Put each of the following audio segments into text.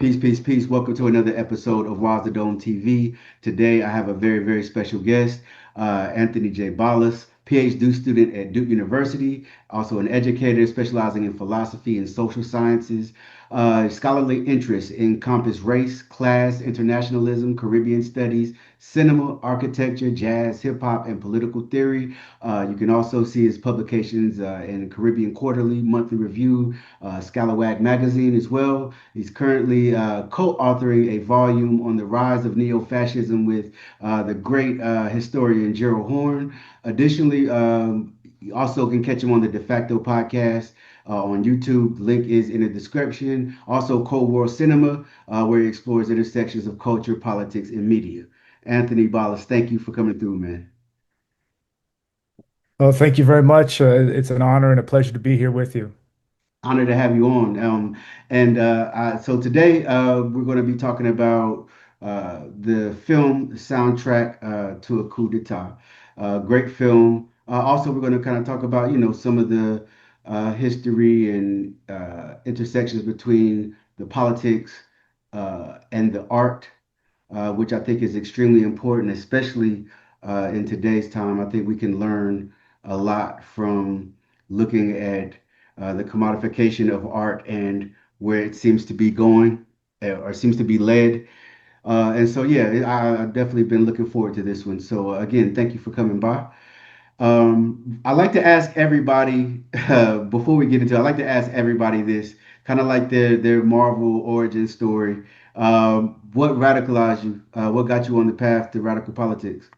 Peace, peace, peace. Welcome to another episode of Waz the Dome TV. Today, I have a very, very special guest, Anthony J. Ballas, PhD student at Duke University, also an educator specializing in philosophy and social sciences. Scholarly interests encompass race, class, internationalism, Caribbean studies, cinema, architecture, jazz, hip hop, and political theory. You can also see his publications in Caribbean Quarterly, Monthly Review, Scalawag Magazine as well. He's currently co-authoring a volume on the rise of neo-fascism with the great historian Gerald Horne. Additionally, you also can catch him on the De facto podcast on YouTube. The link is in the description. Also, Cold War Cinema, where he explores intersections of culture, politics, and media. Anthony Ballas, thank you for coming through, man. Well, thank you very much. It's an honor and a pleasure to be here with you. Honored to have you on. So today we're going to be talking about the film soundtrack to a coup d'etat. Great film. Also, we're going to kind of talk about, some of the history and intersections between the politics and the art, which I think is extremely important, especially in today's time. I think we can learn a lot from looking at the commodification of art and where it seems to be going or seems to be led. Yeah, I've definitely been looking forward to this one. So again, thank you for coming by. I like to ask everybody before we get into it, I like to ask everybody this kind of like their Marvel origin story. What radicalized you? What got you on the path to radical politics?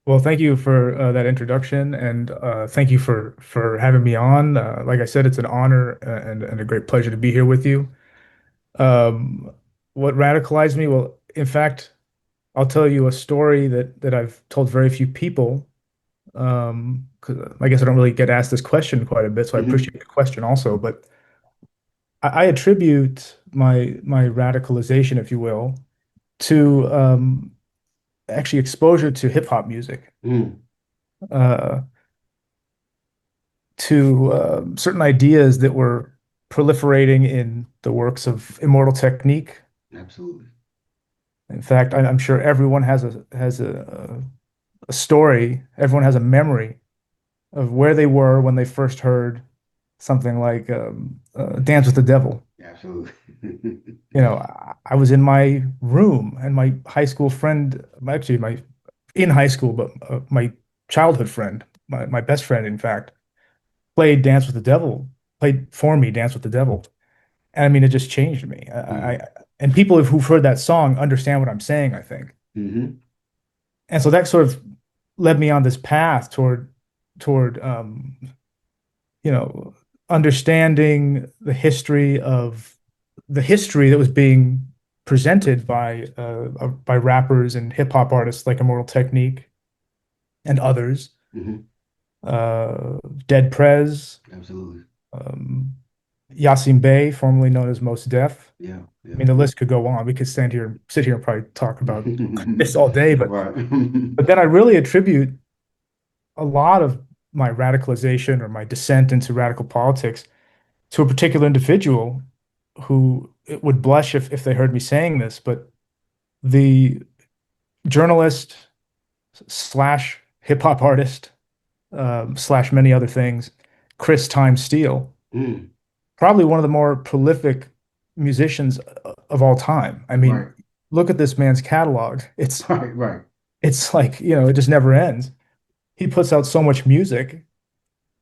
Well, thank you for that introduction, and thank you for having me on. Like I said, it's an honor and a great pleasure to be here with you. Um, what radicalized me? Well, in fact, I'll tell you a story that I've told very few people. 'Cause I guess I don't really get asked this question quite a bit, so I Hmm. appreciate the question also. But I attribute my radicalization, if you will, to actually exposure to hip hop music, Mm, uh, to certain ideas that were proliferating in the works of Immortal Technique. absolutely. In fact, I'm sure everyone has a story, everyone has a memory of where they were when they first heard something like Dance with the Devil. Absolutely. I was in my room and my high school friend, actually my in high school, but my childhood friend, my best friend, in fact, played Dance with the Devil, played for me Dance with the Devil. And I mean, it just changed me. Mm, And people who've heard that song understand what I'm saying, I think. hmm. And so that sort of led me on this path toward you know, understanding the history that was being presented by rappers and hip hop artists like Immortal Technique and others, Hmm. Dead Prez, Absolutely. um, Yasin Bey, formerly known as Most Def. Yeah. I Yeah. mean, the list could go on. We could sit here and probably talk about this all day, but Right. but then I really attribute a lot of my radicalization or my descent into radical politics to a particular individual who it would blush if they heard me saying this, but the journalist slash hip hop artist slash many other things, Chris Time Steele, Mm, probably one of the more prolific musicians of all time. I right. mean, look at this man's catalog. Right. Right. It's like, it just never ends. He puts out so much music,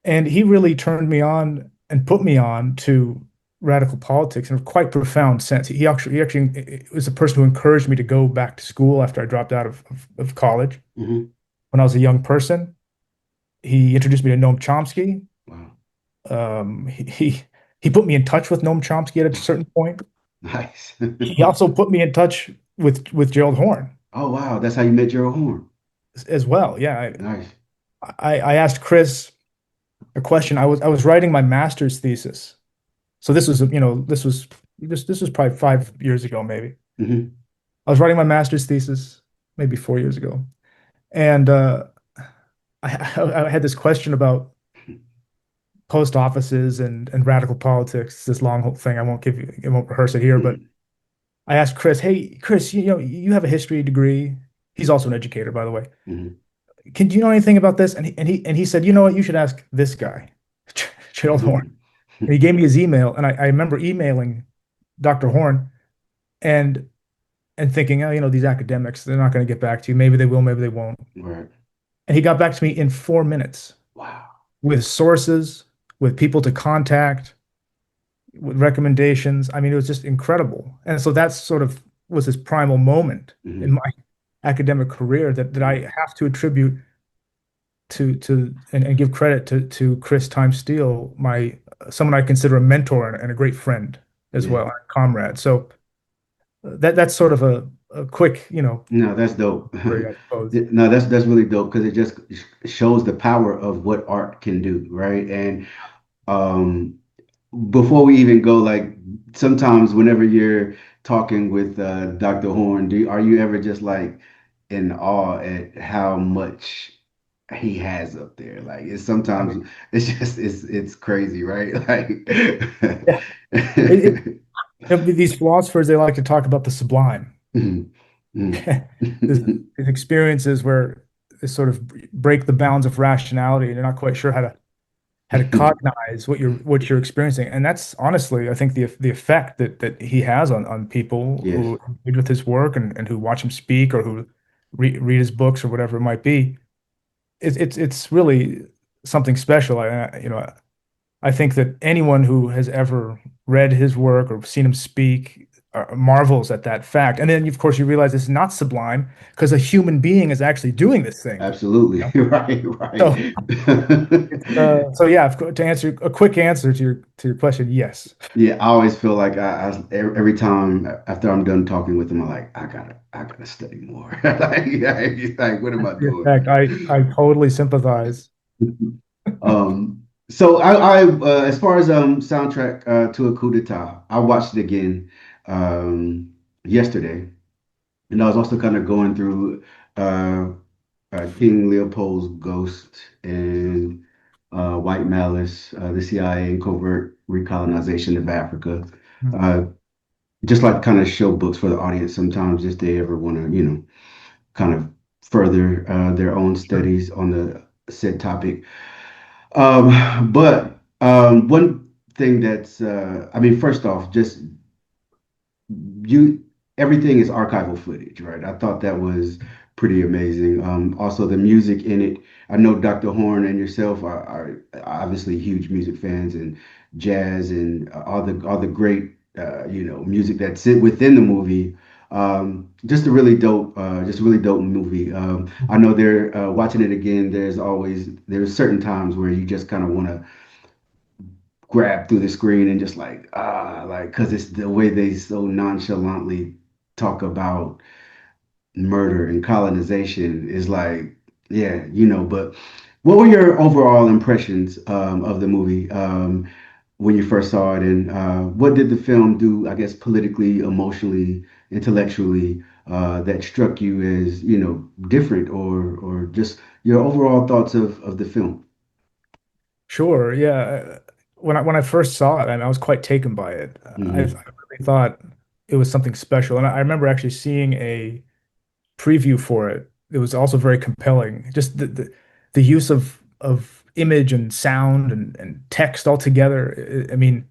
and he really turned me on and put me on to radical politics in a quite profound sense. He actually was a person who encouraged me to go back to school after I dropped out of college Hmm. when I was a young person. He introduced me to Noam Chomsky. Wow. Um, he, he he put me in touch with Noam Chomsky at a certain point. Nice. He also put me in touch with Gerald Horne Oh, wow. That's how you met Gerald Horn. as well. Yeah, Nice. I asked Chris a question. I was writing my master's thesis. So this was probably 5 years ago, maybe. Hmm. I was writing my master's thesis maybe 4 years ago, and I had this question about post offices and radical politics. It's this long thing. I won't rehearse it here, but Mm, I asked Chris, "Hey, Chris, you know, you have a history degree. He's also an educator, by the way. mm, Do you know anything about this?" And he said, "You know what? You should ask this guy, Gerald Horn." mm. And he gave me his email, and I remember emailing Dr. Horn and and thinking, oh, you know, these academics, they're not going to get back to you. Maybe they will, maybe they won't. Right. And he got back to me in 4 minutes Wow. with sources, with people to contact, with recommendations. I mean, it was just incredible. And so that's sort of was this primal moment in Hmm. my academic career that I Hmm. have to attribute to and give credit to Chris Time Steele, my someone I consider a mentor and a great friend as Yeah. well, a comrade. So that's sort of a quick, you know, No, that's dope. story, I suppose. No, that's really dope because it just shows the power of what art can do, right? And um, before we even go, like sometimes whenever you're talking with Dr. Horn, are you ever just like in awe at how much he has up there? Like it's I mean, sometimes it's just it's crazy, right? Like yeah, it, these philosophers, they like to talk about the sublime. Mhm. This, Mhm. these experiences where they sort of break the bounds of rationality, and you're not quite sure how to cognize what you're experiencing. And that's honestly, I think the effect that he has on people Yes, who read with his work and who watch him speak or who read his books or whatever it might be. It's really something special. You know, I think that anyone who has ever read his work or seen him speak marvels at that fact. And then, of course, you realize it's not sublime because a human being is actually doing this thing. absolutely. You know? Right, right. So so yeah, to answer a quick answer to your question, yes. Yeah, I always feel like every time after I'm done talking with them, I'm like, I gotta study more. Like, what am I In doing? fact, I totally sympathize. So as far as soundtrack to a coup d'etat, I watched it again yesterday, and I was also kind of going through uh, King Leopold's Ghost and White Malice, the CIA and covert recolonization of Africa. Hmm. Uh, just like kind of show books for the audience sometimes if they ever want to, kind of further their own Sure. studies on the said topic. But one thing that's, I mean, first off, just you everything is archival footage, right? I thought that was pretty amazing. Also the music in it. I know Dr. Horn and yourself are obviously huge music fans and jazz and all the great music that sit within the movie. Just a really dope movie. I know they're watching it again. There's certain times where you just kind of want to grab through the screen and just like because it's the way they so nonchalantly talk about murder and colonization is like yeah but what were your overall impressions of the movie when you first saw it and what did the film do I guess politically emotionally intellectually that struck you as different or just your overall thoughts of the film. Sure. Yeah. When I first saw it, I was quite taken by it. I Hmm. really thought it was something special, and I remember actually seeing a preview for it. It was also very compelling. Just the use of image and sound and text all together. I mean,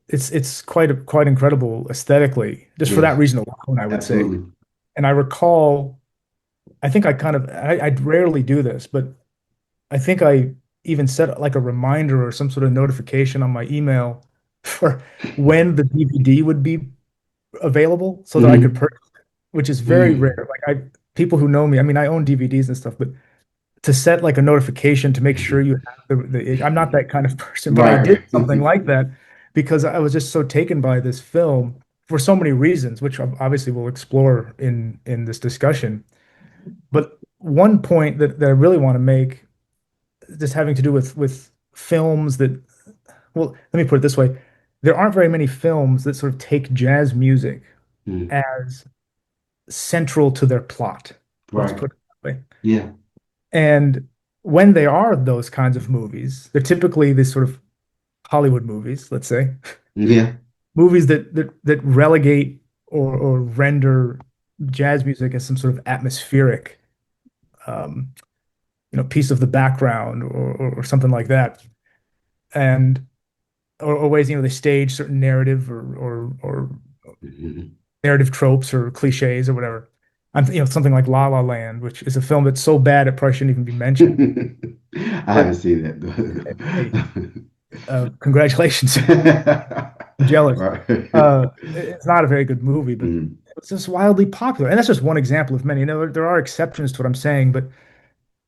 it's quite incredible aesthetically, just for that Yes, reason alone, I would say. absolutely. And I recall, I think I rarely do this, but I think I even set like a reminder or some sort of notification on my email for when the DVD would be available so that I could Hmm. purchase it, which is very Mm. rare. Like people who know me, I mean, I own DVDs and stuff, but to set like a notification to make sure you have I'm not that kind of person, but I did Right. something like that because I was just so taken by this film for so many reasons, which obviously we'll explore in this discussion. But one point that I really want to make, just having to do with films that, well, let me put it this way. There aren't very many films that sort of take jazz music Mm. as central to their plot. Let's Right. put it that way. Yeah. And when they are those kinds of movies, they're typically this sort of Hollywood movies, let's say, Yeah. movies that relegate or render jazz music as some sort of atmospheric, um, piece of the background or something like that, and or ways they stage certain narrative or Mhm. narrative tropes or cliches or whatever. Something like La La Land, which is a film that's so bad it probably shouldn't even be mentioned. I But haven't seen hey, that. congratulations. I'm jealous. Right. It's not a very good movie, but Mhm. it's just wildly popular. And that's just one example of many. There are exceptions to what I'm saying, but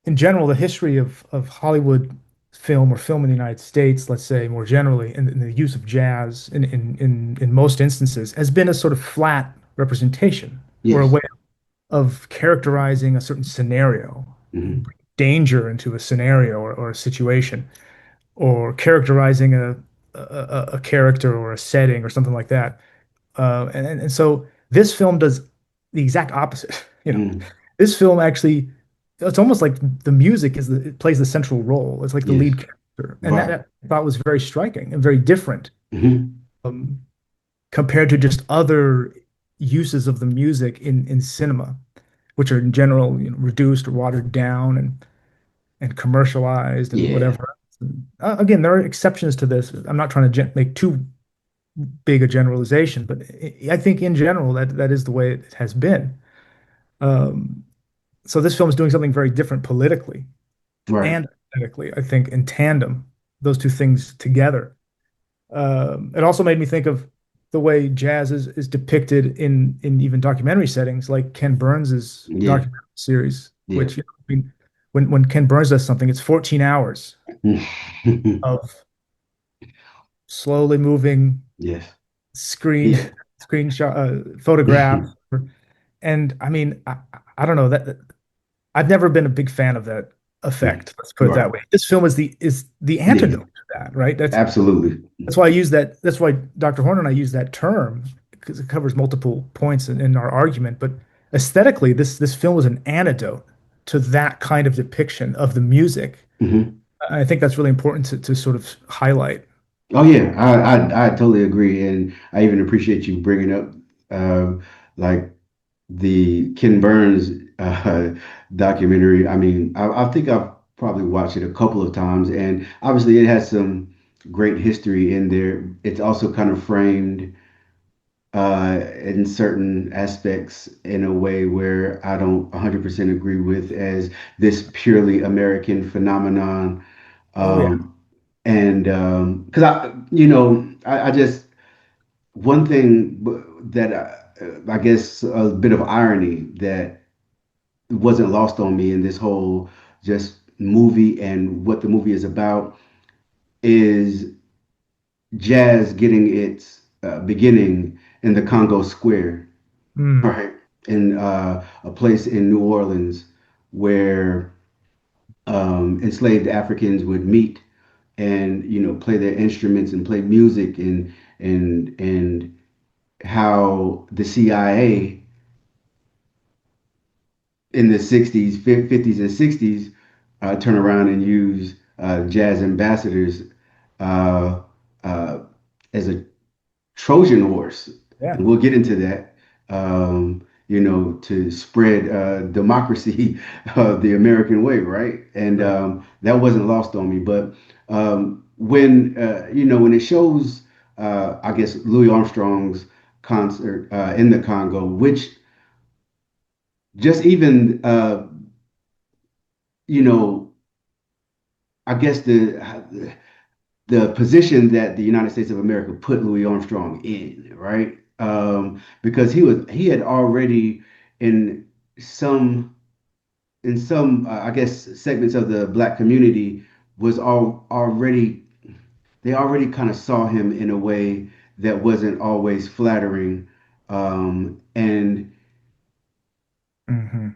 in general, the history of Hollywood film or film in the United States, let's say more generally, and the use of jazz in most instances has been a sort of flat representation or a Yes. way of characterizing a certain scenario, Mhm. danger into a scenario or a situation, or characterizing a character or a setting or something like that. And so this film does the exact opposite. Mhm. This film actually, it's almost like the music it plays the central role. It's like the Yes. lead character, and that, Right. that I thought was very striking and very different Mhm. um, compared to just other uses of the music in cinema, which are in general, reduced or watered down and commercialized and Yeah. whatever. Again, there are exceptions to this. I'm not trying to make too big a generalization, but I think in general that is the way it has been. Um, so this film is doing something very different politically Right. and aesthetically, I think, in tandem, those two things together. It also made me think of the way jazz is depicted in even documentary settings, like Ken Burns's Yeah. documentary series, Yeah. which, I mean, when Ken Burns does something, it's 14 hours of slowly moving Yes. screen Yeah. screenshot photographs. And I mean, I don't know that I've never been a big fan of that Mhm. effect. Let's put it Right. that way. This film is the Yeah. antidote to that, right? Absolutely. That's why I use that. That's why Dr. Horner and I use that term because it covers multiple points in our argument. But aesthetically, this film is an antidote to that kind of depiction of the music. Mhm. I think that's really important to sort of highlight. Oh yeah, I totally agree, and I even appreciate you bringing up like the Ken Burns documentary. I mean, I think I've probably watched it a couple of times, and obviously it has some great history in there. It's also kind of framed in certain aspects in a way where I don't 100% agree with as this purely American phenomenon. Oh yeah. Um, and because I just one thing that I guess a bit of irony that wasn't lost on me in this whole just movie and what the movie is about is jazz getting its beginning in the Congo Square, Mm, right? In a place in New Orleans where enslaved Africans would meet and play their instruments and play music and how the CIA in the 60s, 50s, and 60s turn around and use jazz ambassadors uh, uh, as a Trojan horse, yeah. and we'll get into that. To spread democracy the American way, right? And Right. that wasn't lost on me. But when when it shows, I guess Louis Armstrong's concert in the Congo, which just even you know, I guess the position that the United States of America put Louis Armstrong in, right? Because he had already in some I guess segments of the black community was already they already kind of saw him in a way that wasn't always flattering, and Hmm.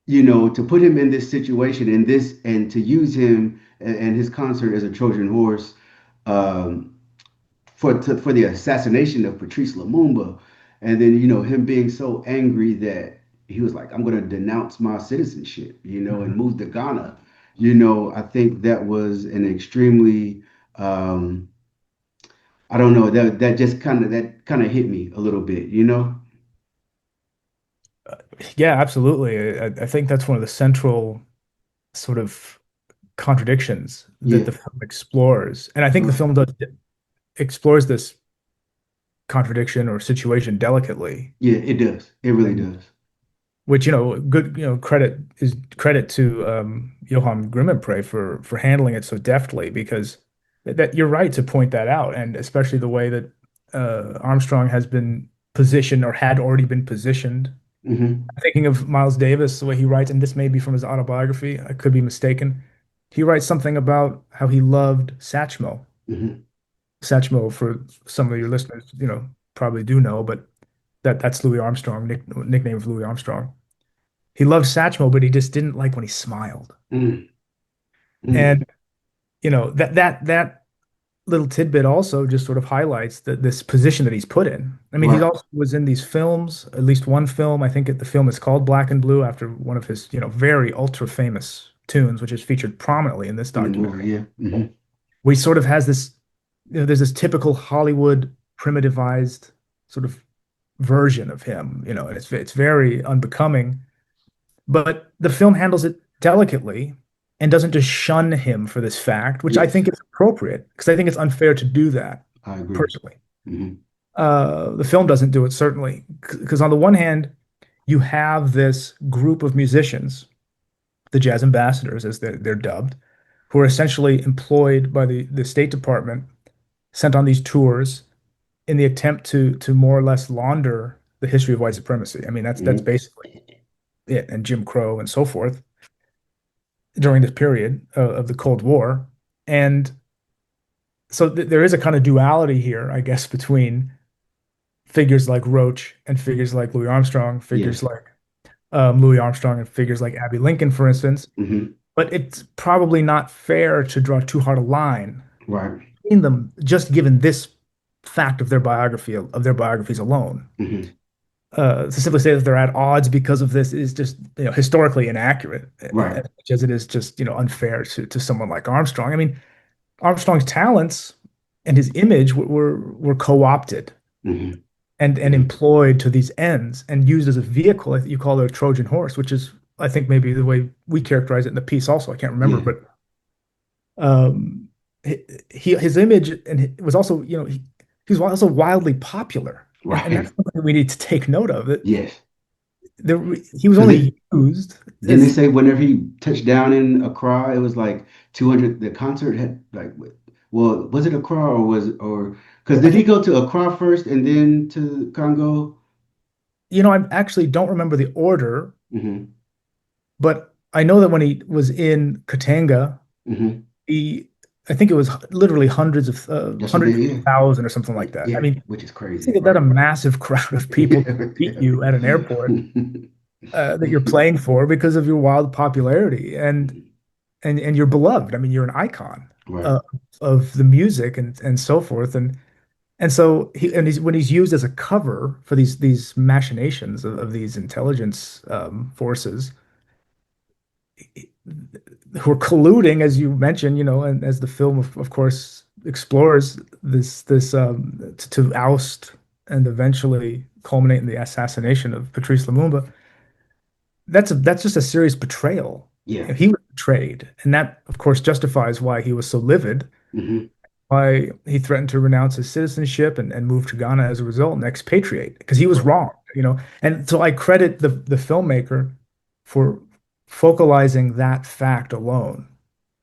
to put him in this situation in this and to use him and his concert as a Trojan horse. Um, for the assassination of Patrice Lumumba, and then him being so angry that he was like, "I'm going to denounce my citizenship," and Hmm. move to Ghana. I think that was an extremely, um, I don't know, that kind of hit me a little bit. Yeah, absolutely. I think that's one of the central sort of contradictions that Yeah, the film explores. And I think the right. film explores this contradiction or situation delicately. Yeah, it does. It really And does. which, good, credit to Johann Grimmenpré for handling it so deftly because that you're right to point that out. And especially the way that Armstrong has been positioned or had already been positioned. Hmm. Thinking of Miles Davis, the way he writes, and this may be from his autobiography, I could be mistaken. He writes something about how he loved Satchmo. Hmm. Satchmo, for some of your listeners, probably do know, but that's Louis Armstrong, nickname of Louis Armstrong. He loved Satchmo, but he just didn't like when he smiled. Mm. Mm. And that little tidbit also just sort of highlights this position that he's put in. I mean, he Right. also was in these films, at least one film. I think the film is called Black and Blue after one of his, very ultra famous tunes, which is featured prominently in this In the movie, documentary. yeah. Hmm. Where he sort of has this, there's this typical Hollywood primitivized sort of version of him, and it's very unbecoming. But the film handles it delicately and doesn't just shun him for this fact, which I Yes, think is appropriate because I think it's unfair to do that I agree. personally. Hmm. The film doesn't do it, certainly, because on the one hand, you have this group of musicians, the jazz ambassadors, as they're dubbed, who are essentially employed by the State Department, sent on these tours in the attempt to more or less launder the history of white supremacy. I mean, that's Hmm. basically it, and Jim Crow and so forth during this period of the Cold War. And so there is a kind of duality here, I guess, between figures like Roach and figures like Louis Armstrong, figures Yes. like Louis Armstrong and figures like Abby Lincoln, for instance. Hmm. But it's probably not fair to draw too hard a line Right. in them, just given this fact of their biography of their biographies alone. Hmm. To simply say that they're at odds because of this is just historically inaccurate, Right. as much as it is just unfair to someone like Armstrong. I mean, Armstrong's talents and his image were co-opted Hmm. and Hmm. employed to these ends and used as a vehicle. You call it a Trojan horse, which is, I think, maybe the way we characterize it in the piece. Also, I can't remember, Yeah. but um, his image was also, he was also wildly popular, and that's Right. something we need to take note of. That Yes. there, he was Because only used didn't they as say whenever he touched down in Accra, it was like 200, the concert had like, well, was it Accra or because I did he think, go to Accra first and then to Congo? I actually don't remember the order, Hmm. but I know that when he was in Katanga, Hmm. he I think it was literally That's what they, hundreds of yeah. thousand or something like that. I Yeah, mean, which is crazy, think that right? a massive crowd of people to meet you at an airport that you're playing for because of your wild popularity and you're beloved. I mean, you're an icon Right. uh, of the music and so forth. And so when he's used as a cover for these machinations of these intelligence forces who are colluding, as you mentioned, and as the film of course explores this to oust and eventually culminate in the assassination of Patrice Lumumba. That's just a serious betrayal. Yeah. He was betrayed, and that of course justifies why he was so livid, Hmm. why he threatened to renounce his citizenship and move to Ghana as a result and expatriate because he was Right. wrong. And so I credit the filmmaker for focalizing that fact alone.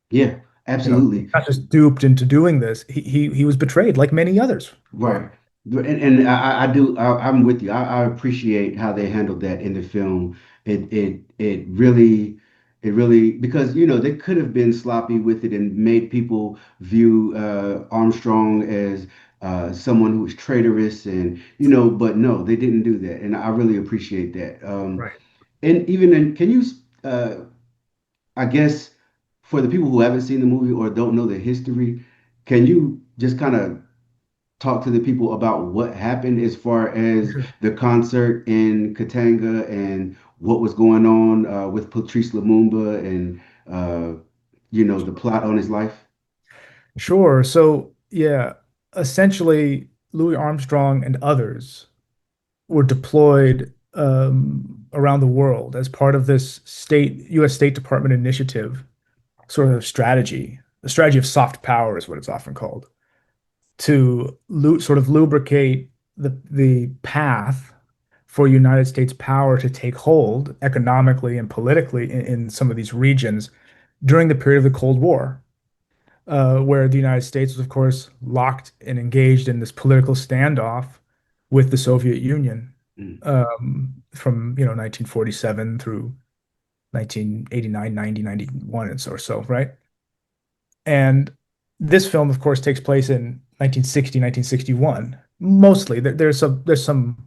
Yeah, He's absolutely. not just duped into doing this. He was betrayed, like many others Right. were. And I do, I'm with you. I appreciate how they handled that in the film. It really, because they could have been sloppy with it and made people view Armstrong as someone who was traitorous but no, they didn't do that, and I really appreciate that. Right. And even in, can you, uh, I guess, for the people who haven't seen the movie or don't know the history, can you just kind of talk to the people about what happened as far as Sure. the concert in Katanga and what was going on with Patrice Lumumba and uh, the plot on his life? Sure. So, yeah, essentially, Louis Armstrong and others were deployed around the world as part of this U.S. State Department initiative, sort of strategy. The strategy of soft power is what it's often called, to sort of lubricate the path for United States power to take hold economically and politically in some of these regions during the period of the Cold War, where the United States was, of course, locked and engaged in this political standoff with the Soviet Union Mm, from 1947 through 1989, 90, 91, and so, right? And this film, of course, takes place in 1960, 1961. Mostly, there's some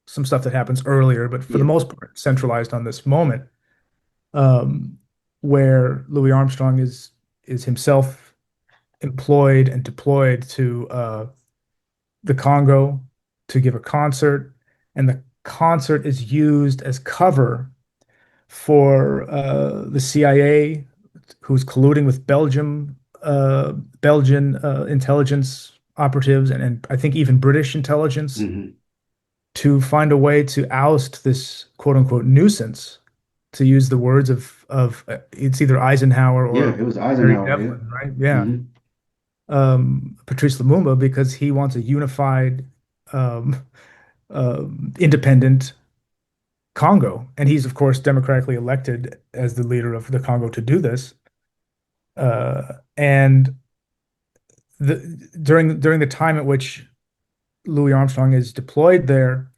stuff that happens earlier, but for the yeah. most part, centralized on this moment, um, where Louis Armstrong is himself employed and deployed to the Congo to give a concert, and the concert is used as cover for the CIA, who's colluding with Belgian intelligence operatives, and I think even British intelligence Hmm. to find a way to oust this quote unquote nuisance, to use the words of it's either Eisenhower Yeah, or it was Harry Eisenhower. Yeah. Devlin, right? Yeah. Hmm. Patrice Lumumba, because he wants a unified, um, independent Congo. And he's, of course, democratically elected as the leader of the Congo to do this. And the during the time at which Louis Armstrong is deployed there,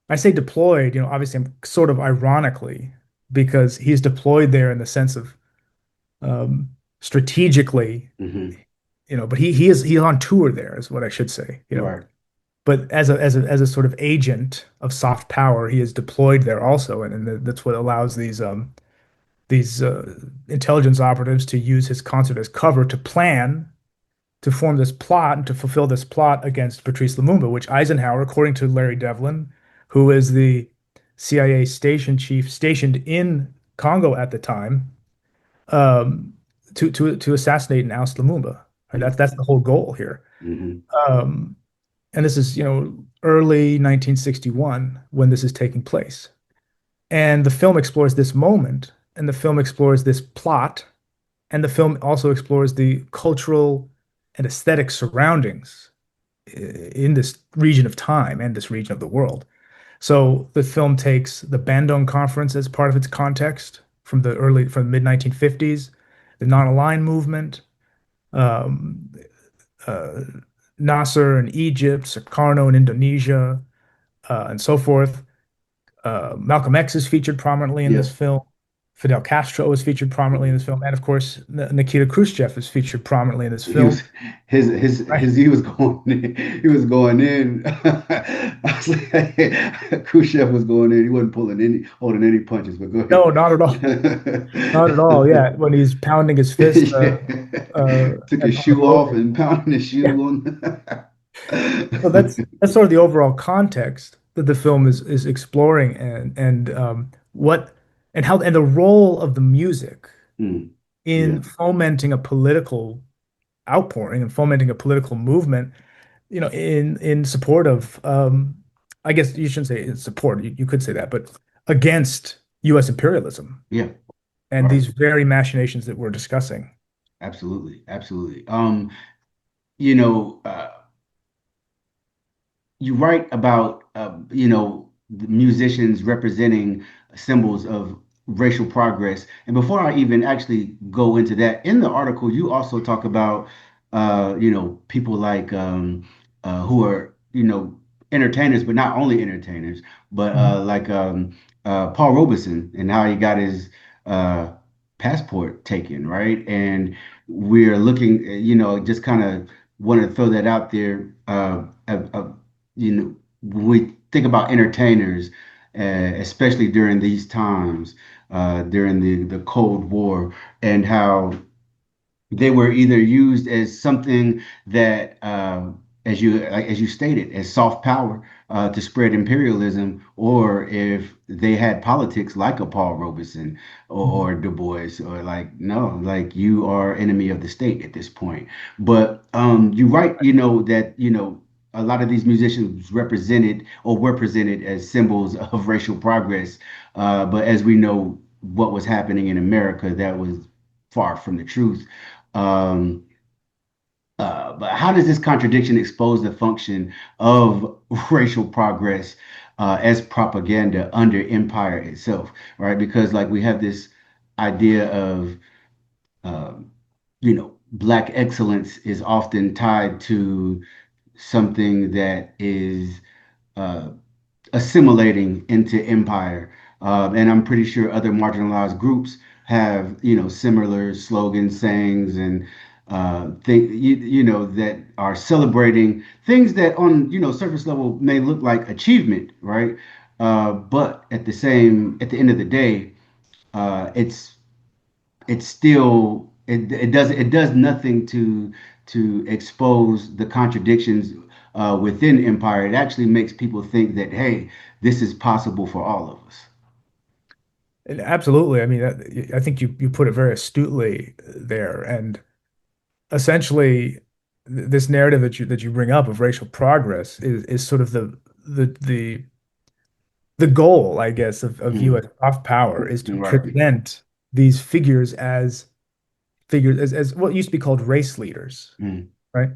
I say deployed, obviously I'm sort of ironically, because he's deployed there in the sense of um, strategically, Hmm. but he's on tour there is what I should say. Right. But as a sort of agent of soft power, he is deployed there also, and that's what allows these intelligence operatives to use his concert as cover to plan to form this plot and to fulfill this plot against Patrice Lumumba, which Eisenhower, according to Larry Devlin, who is the CIA station chief stationed in Congo at the time, um, to assassinate and oust Lumumba. Right? That's the whole goal here. Hmm. Um, and this is, early 1961 when this is taking place. And the film explores this moment, and the film explores this plot, and the film also explores the cultural and aesthetic surroundings in this region of time and this region of the world. So the film takes the Bandung Conference as part of its context from the mid 1950s, the non-aligned movement, um, uh, Nasser in Egypt, Sukarno in Indonesia, and so forth. Malcolm X is featured prominently in Yeah. this film. Fidel Castro is featured prominently in this film, and of course, Nikita Khrushchev is featured prominently in this He film. was his Right? he was going in. He was going in. I was like, Khrushchev was going in. He wasn't holding any punches. But go No, not at all. Not at all. ahead. Yeah, when he's pounding his fist Yeah. Took his on the shoe off podium. and pounding his Yeah. shoe on. So that's sort of the overall context that the film is exploring, and what and how and the role of the music Mm, yeah, in fomenting a political outpouring and fomenting a political movement, in support of, I guess you shouldn't say in support, you could say that, but against U.S. imperialism yeah, and right. these very machinations that we're discussing. Absolutely, absolutely. You know, you write about the musicians representing symbols of racial progress. And before I even actually go into that, in the article you also talk about people like who are entertainers, but not only entertainers, but Mhm. like Paul Robeson and how he got his uh, passport taken, right? And we're looking, just kind of want to throw that out there. When we think about entertainers, especially during these times, during the Cold War, and how they were either used as something that as you stated, as soft power to spread imperialism, or if they had politics like a Paul Robeson Mhm. or Du Bois, or like no, like you are enemy of the state at this point. But you're right, that a lot of these musicians represented or were presented as symbols of racial progress. But as we know, what was happening in America, that was far from the truth. Um, but how does this contradiction expose the function of racial progress as propaganda under empire itself, right? Because like we have this idea of, black excellence is often tied to something that is uh, assimilating into empire. And I'm pretty sure other marginalized groups have, similar slogans, sayings, and that are celebrating things that on, surface level may look like achievement, right? But at the end of the day, it's still it does nothing to expose the contradictions within empire. It actually makes people think that hey, this is possible for all of us. And absolutely. I mean, I think you put it very astutely there. And essentially, this narrative that you bring up of racial progress is sort of the the goal, I guess, of Mm, U.S. soft power is to right. present these figures as what used to be called race leaders, Mm, right?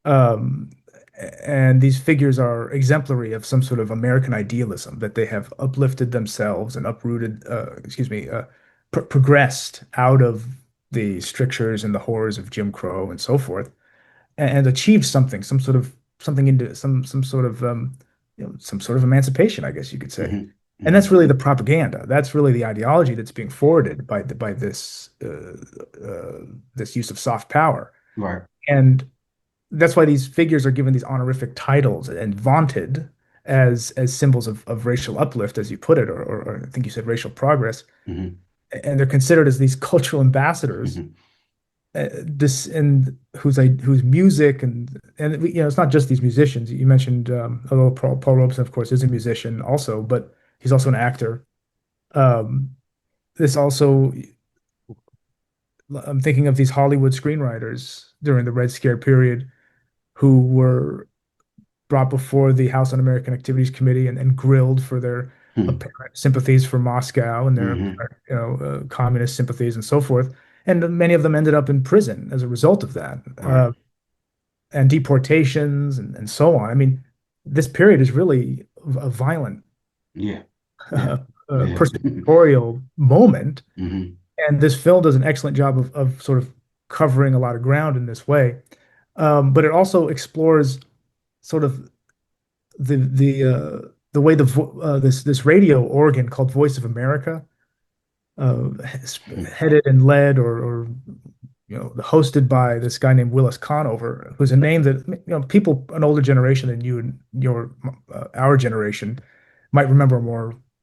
Um, and these figures are exemplary of some sort of American idealism that they have uplifted themselves and uprooted, progressed out of the strictures and the horrors of Jim Crow and so forth, and achieved something, something into some sort of some sort of emancipation, I guess you could say. mhm, And that's mhm, really the propaganda. That's really the ideology that's being forwarded by this use of soft power. right. And that's why these figures are given these honorific titles and vaunted as symbols of racial uplift, as you put it, or I think you said racial progress. Mhm, And they're considered as these cultural ambassadors, mhm, this and whose music and it's not just these musicians. You mentioned although Paul Robeson, of course, is a musician also, but he's also an actor. Um, this also, I'm thinking of these Hollywood screenwriters during the Red Scare period who were brought before the House Un-American Activities Committee and grilled for their mhm, apparent sympathies for Moscow and their mhm, apparent, communist sympathies and so forth. And many of them ended up in prison as a result of that, right. and deportations and so on. I mean, this period is really a violent, Yeah. Yeah. uh, Yeah. persecutorial moment. Mhm, And this film does an excellent job of sort of covering a lot of ground in this way. But it also explores sort of the way this radio organ called Voice of America, uh, mhm, headed and led or hosted by this guy named Willis Conover, who's a name that people an older generation than you and our generation might remember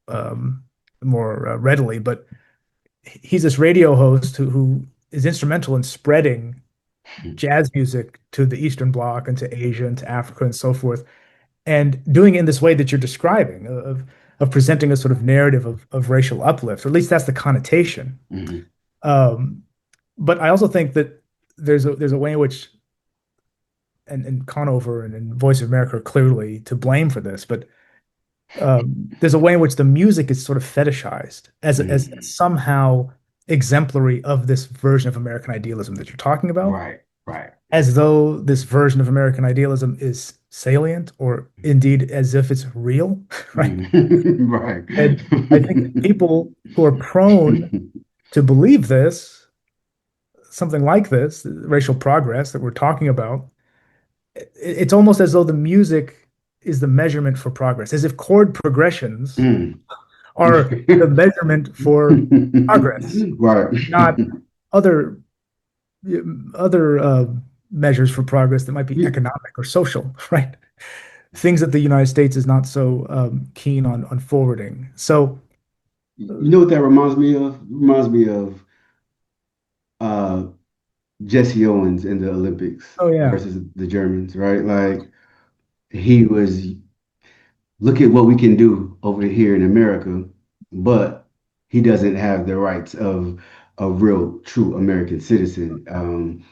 um, more readily. But he's this radio host who is instrumental in spreading mhm, jazz music to the Eastern Bloc and to Asia and to Africa and so forth, and doing it in this way that you're describing of presenting a sort of narrative of racial uplift, or at least that's the connotation. mhm, Um, but I also think that there's a way in which and Conover and Voice of America are clearly to blame for this, but there's a way in which the music is sort of fetishized as mhm. somehow exemplary of this version of American idealism that you're talking about, Right. Right. as though this version of American idealism is salient or indeed as if it's real, right? Mhm. Right. And I think people who are prone to believe this, something like this, racial progress that we're talking about, it's almost as though the music is the measurement for progress, as if chord progressions Mm. are the measurement for progress, Right. not other other measures for progress that might be You, economic or social, right? Things that the United States is not so keen on forwarding. So, you know what that reminds me of? Reminds me of uh, Jesse Owens in the Olympics Oh yeah. versus the Germans, right? Like he was, look at what we can do over here in America, but he doesn't have the rights of a real, true American citizen.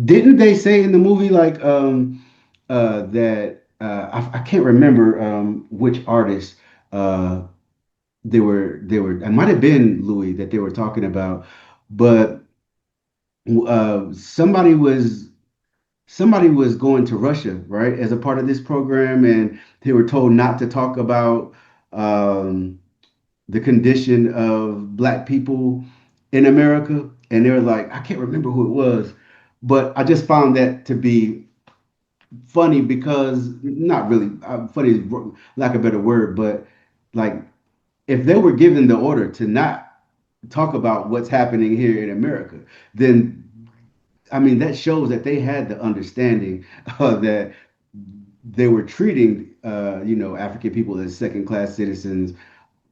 Didn't they say in the movie like that I can't remember which artist they were it might have been Louis that they were talking about, but somebody was going to Russia, right, as a part of this program, and they were told not to talk about um, the condition of Black people in America. And they were like, I can't remember who it was, but I just found that to be funny because not really funny, is lack of a better word, but like if they were given the order to not talk about what's happening here in America, then I mean, that shows that they had the understanding that they were treating, African people as second class citizens,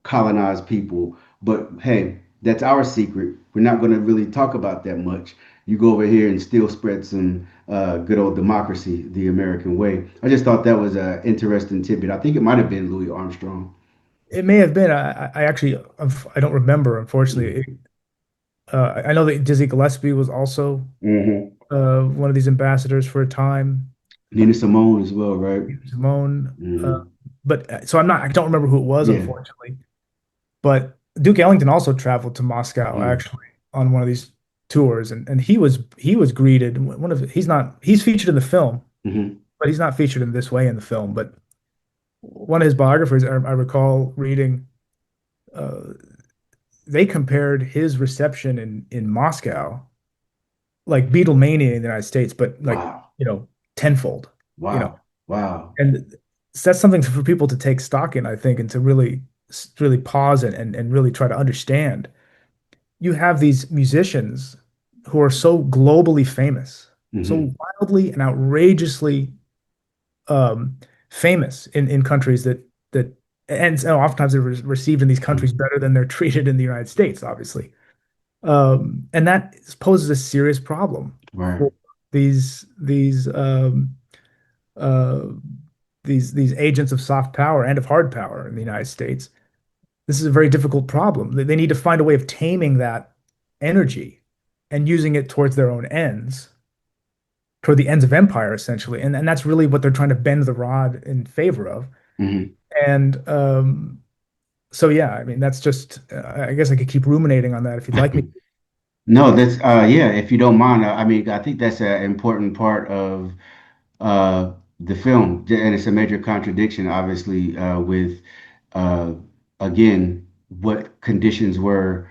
colonized people. But hey, that's our secret. We're not going to really talk about that much. You go over here and still spread some good old democracy the American way. I just thought that was an interesting tidbit. I think it might have been Louis Armstrong. It may have been. I actually I don't remember, unfortunately. Mm-hmm. I know that Dizzy Gillespie was also Mm-hmm. one of these ambassadors for a time. Nina Simone as well, right? Simone, Mm-hmm. but so I don't remember who it was, Yeah. unfortunately. But Duke Ellington also traveled to Moscow Mm-hmm. actually on one of these tours, and he was greeted. He's featured in the film, Mm-hmm. but he's not featured in this way in the film. But one of his biographers, I recall reading, uh, they compared his reception in Moscow, like Beatlemania in the United States, but like, Wow. you know, tenfold, you know. Wow. Wow. And that's something for people to take stock in, I think, and to really pause and really try to understand. You have these musicians who are so globally famous, Mm-hmm. so wildly and outrageously um, famous in countries that and so oftentimes they're received in these countries better than they're treated in the United States, obviously. And that poses a serious problem Right. for these these um, uh, these agents of soft power and of hard power in the United States. This is a very difficult problem. They need to find a way of taming that energy and using it towards their own ends, toward the ends of empire, essentially. And that's really what they're trying to bend the rod in favor of. Mm-hmm. And so, yeah, I mean, that's just, I guess I could keep ruminating on that if you'd like me. No, that's yeah, if you don't mind. I mean, I think that's an important part of the film, and it's a major contradiction, obviously, with uh, again what conditions were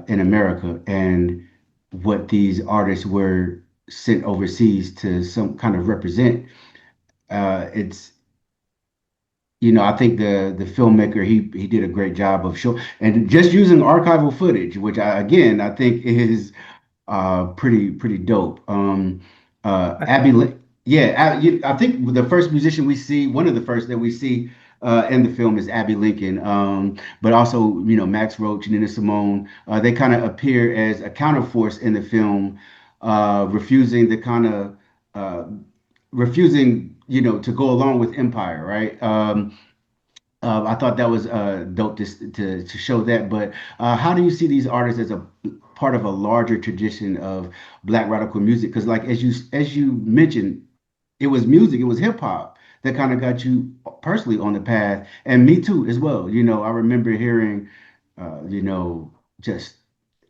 in America and what these artists were sent overseas to some kind of represent. It's I think the filmmaker he did a great job of show and just using archival footage, which I think is pretty dope. Abby, yeah, I think the first musician we see, one of the first that we see in the film is Abby Lincoln. But also, Max Roach and Nina Simone, they kind of appear as a counterforce in the film, refusing the kind of refusing, to go along with Empire, right? I thought that was dope to show that. But how do you see these artists as a part of a larger tradition of Black radical music? Because, like as you mentioned, it was music, it was hip hop that kind of got you personally on the path, and me too as well. I remember hearing, just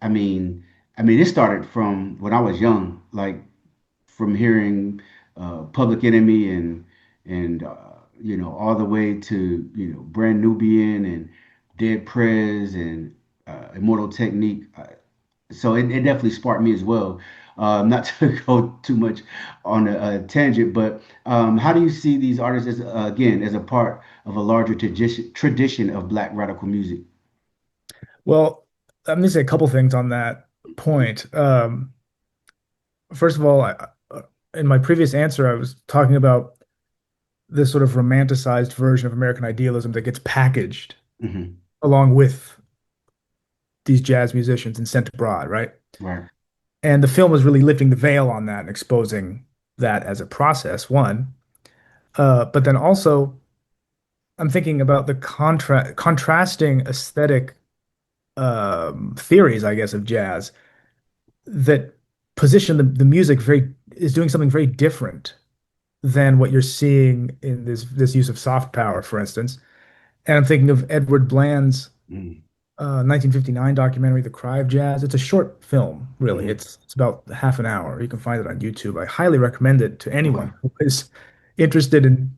I mean, it started from when I was young, like from hearing Public Enemy and all the way to Brand Nubian and Dead Prez and Immortal Technique. So it definitely sparked me as well. Not to go too much on a tangent, but how do you see these artists as again as a part of a larger tradition of Black radical music? Well, I'm going to say a couple things on that point. First of all, in my previous answer, I was talking about this sort of romanticized version of American idealism that gets packaged Hmm. along with these jazz musicians and sent abroad, right? Right. And the film was really lifting the veil on that and exposing that as a process, one. But then also, I'm thinking about the contrasting aesthetic theories, I guess, of jazz that position the music very is doing something very different than what you're seeing in this use of soft power, for instance. And I'm thinking of Edward Bland's Mm, 1959 documentary, The Cry of Jazz. It's a short film, really. hmm. It's about half an hour. You can find it on YouTube. I highly recommend it to Okay. anyone who is interested in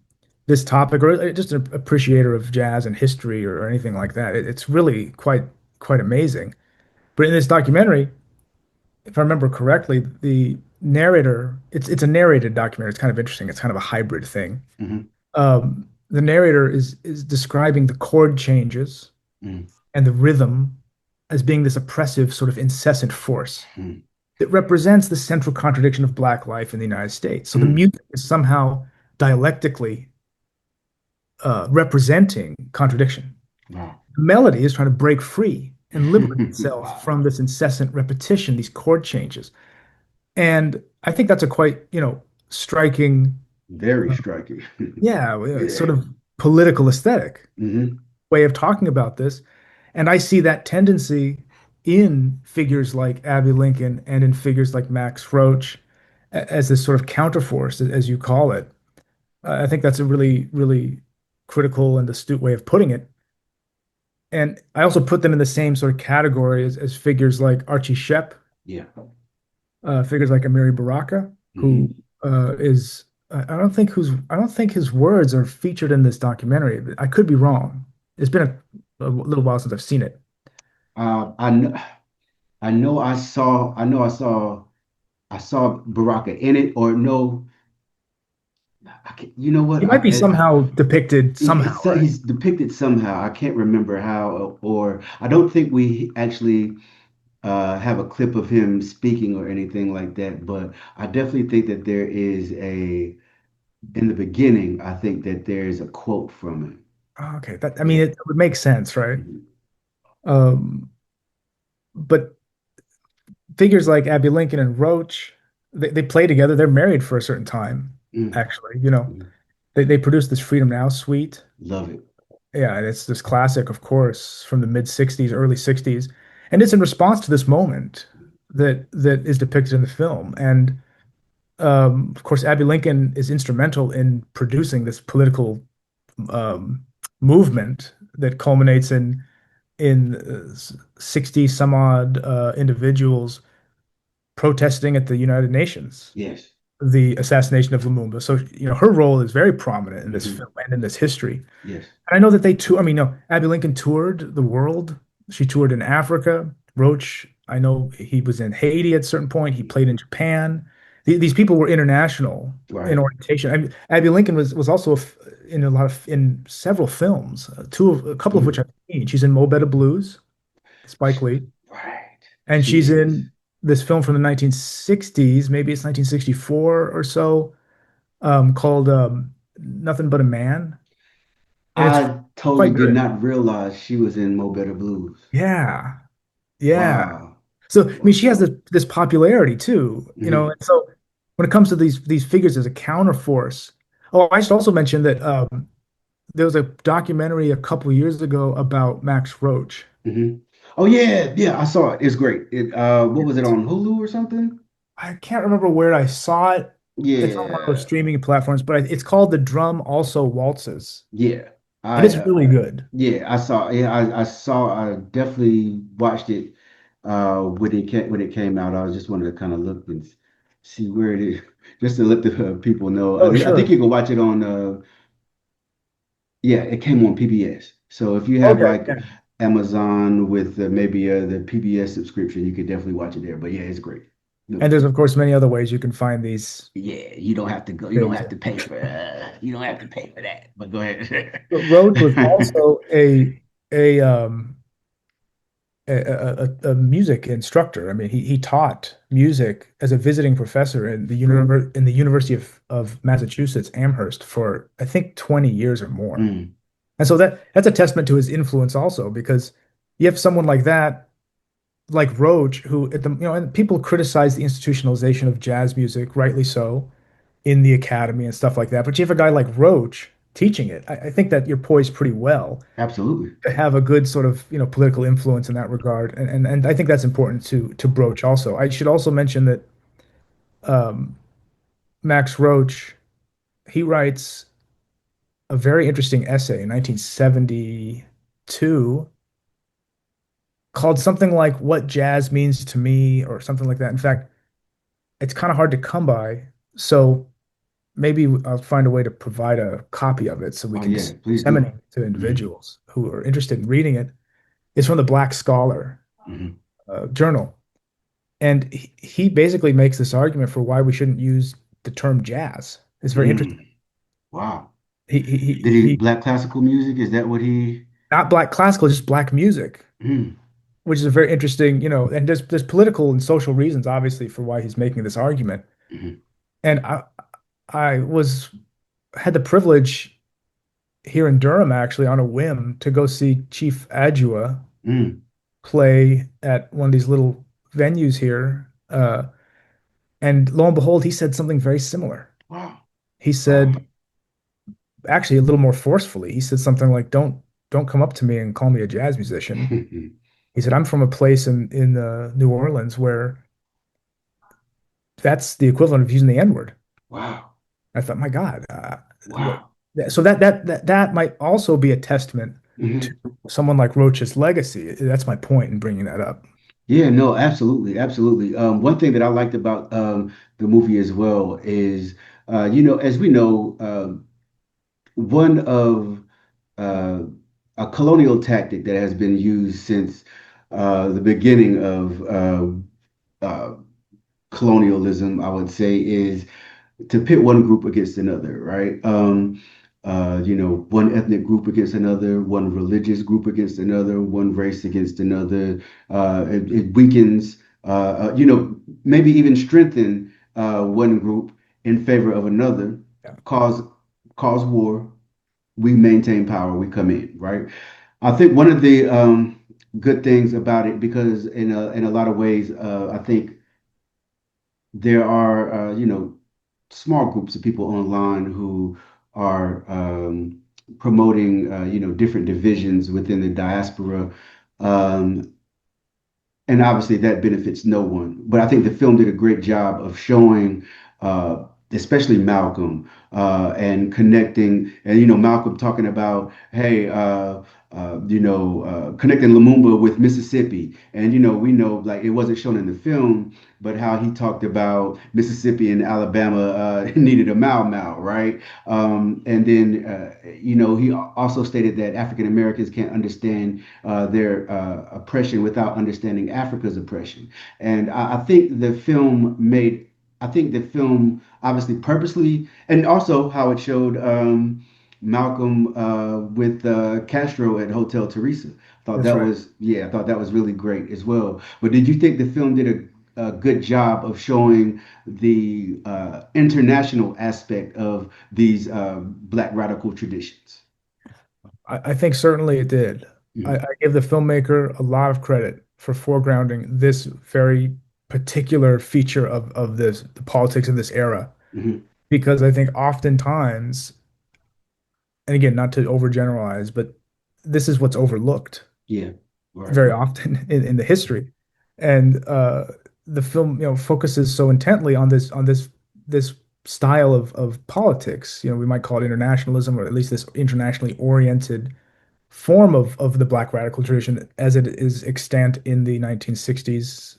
this topic or just an appreciator of jazz and history or anything like that. It's really quite amazing. But in this documentary, if I remember correctly, the narrator, it's a narrated documentary. It's kind of interesting. It's kind of a hybrid thing. Hmm. The narrator is describing the chord changes Hmm. and the rhythm as being this oppressive, sort of incessant force Hmm. that represents the central contradiction of Black life in the United States. So the Hmm. music is somehow dialectically representing contradiction. Wow. The melody is trying to break free and liberate itself Wow. from this incessant repetition, these chord changes. And I think that's a quite, striking, Very uh, striking. yeah, Yeah. sort of political aesthetic Hmm. way of talking about this. And I see that tendency in figures like Abby Lincoln and in figures like Max Roach as this sort of counterforce, as you call it. I think that's a really critical and astute way of putting it. And I also put them in the same sort of category as figures like Archie Shepp, Yeah. figures like Amiri Baraka, who Hmm. is I don't think his words are featured in this documentary. I could be wrong. It's been a little while since I've seen it. I know. I saw Baraka in it, or no. You know what? He might be somehow depicted somehow, right? He's depicted somehow. I can't remember how, or I don't think we actually have a clip of him speaking or anything like that. But I definitely think that there is in the beginning, I think that there is a quote from him. Oh, okay, that I mean Yeah. it would make sense, right? Mhm. Um, but figures like Abby Lincoln and Roach, they play together. They're married for a certain time, Mm. actually. Mm. They produced this Freedom Now suite. Love it. Yeah, and it's this classic, of course, from the mid 60s, early 60s. And it's in response to this moment that is depicted in the film. And of course, Abby Lincoln is instrumental in producing this political um, movement that culminates in 60 some odd individuals protesting at the United Nations Yes. the assassination of Lumumba. So, her role is very prominent in this Hmm. film and in this history. Yes. And I know that they tour. I mean, no, Abby Lincoln toured the world. She toured in Africa. Roach, I know he was in Haiti at a certain point. He played in Japan. These people were international in Right. orientation. I mean, Abby Lincoln was also in in several films, a couple of which Mhm. I've seen. She's in Mo Better Blues, Spike Lee, Right. and She she's is. in this film from the 1960s, maybe it's 1964 or so, called Nothing But a Man, and it's I totally quite did good. not realize she was in Mo Better Blues. Yeah, yeah. Wow. So I mean, Wow. she has this popularity too, Hmm. And so when it comes to these figures as a counterforce, oh, I should also mention that there was a documentary a couple years ago about Max Roach. Hmm. Oh yeah, yeah, I saw it. It's great. What was it on Hulu or something? I can't remember where I saw it. It's on one of those Yeah, streaming platforms, but it's called The Drum Also Waltzes, yeah. and I it's really good. yeah, I saw. Yeah, I saw. I definitely watched it when it came out. I was just wanted to kind of look and see where it is, just to let the people know. Oh, I think sure. you can watch it on. Yeah, it came on PBS. So if you have Okay. like Yeah. Amazon with maybe the PBS subscription, you could definitely watch it there. But yeah, it's great. No, And there's of course many other ways you can find these yeah, you don't have to go. You don't things. have to pay for. You don't have to pay for that. But go ahead. But Roach was also a um a music instructor. I mean, he taught music as a visiting professor in the University of Massachusetts Amherst for I think 20 years or more. Mm, And so that's a testament to his influence also because you have someone like that like Roach, who at the and people criticize the institutionalization of jazz music, rightly so, in the academy and stuff like that. But you have a guy like Roach teaching it. I think that you're poised pretty well Absolutely. to have a good sort of political influence in that regard, and I think that's important to broach also. I should also mention that um, Max Roach, he writes a very interesting essay in 1972 called something like "What Jazz Means to Me" or something like that. In fact, it's kind of hard to come by, so maybe I'll find a way to provide a copy of it so we Oh can yeah, please do. disseminate to Hmm. individuals who are interested in reading it. It's from the Black Scholar Hmm. journal. And he basically makes this argument for why we shouldn't use the term jazz. It's very interesting. Mm. Wow. Did he He black classical music? Is that what he? not black classical, just black music, Mm. which is a very interesting, and there's political and social reasons, obviously, for why he's making this argument. Hmm. And I was had the privilege here in Durham, actually, on a whim, to go see Chief Adjua Mm. play at one of these little venues here. And lo and behold, he said something very similar. Wow. He Wow. said, actually, a little more forcefully, he said something like, "Don't come up to me and call me a jazz musician." He said, "I'm from a place in New Orleans where that's the equivalent of using the N-word." Wow. I thought, my God, what? Wow. So that might also be a testament to Hmm. someone like Roach's legacy. That's my point in bringing that up. Yeah, no, absolutely, absolutely. One thing that I liked about the movie as well is, as we know, one of uh, a colonial tactic that has been used since the beginning of uh, colonialism, I would say, is to pit one group against another, right? One ethnic group against another, one religious group against another, one race against another. It weakens, maybe even strengthen one group in favor of another, Yeah. cause cause war. We maintain power. We come in, right? I think one of the good things about it, because in a lot of ways, I think there are small groups of people online who are promoting different divisions within the diaspora, um, and obviously that benefits no one. But I think the film did a great job of showing, especially Malcolm, and connecting, and Malcolm talking about, hey, connecting Lumumba with Mississippi, and we know like it wasn't shown in the film, but how he talked about Mississippi and Alabama needed a Mau Mau, right? And then he also stated that African Americans can't understand their oppression without understanding Africa's oppression. And I think the film made, I think the film obviously purposely, and also how it showed Malcolm with Castro at Hotel Teresa. Thought That's that right. was, yeah, I thought that was really great as well. But did you think the film did a good job of showing the international aspect of these Black radical traditions? I think certainly it did. I Mhm. give the filmmaker a lot of credit for foregrounding this very particular feature of the politics of this era, Mhm. because I think oftentimes, and again, not to overgeneralize, but this is what's overlooked Yeah, right. very often in the history. And the film, focuses so intently on this style of politics. We might call it internationalism, or at least this internationally oriented form of the Black radical tradition as it is extant in the 1960s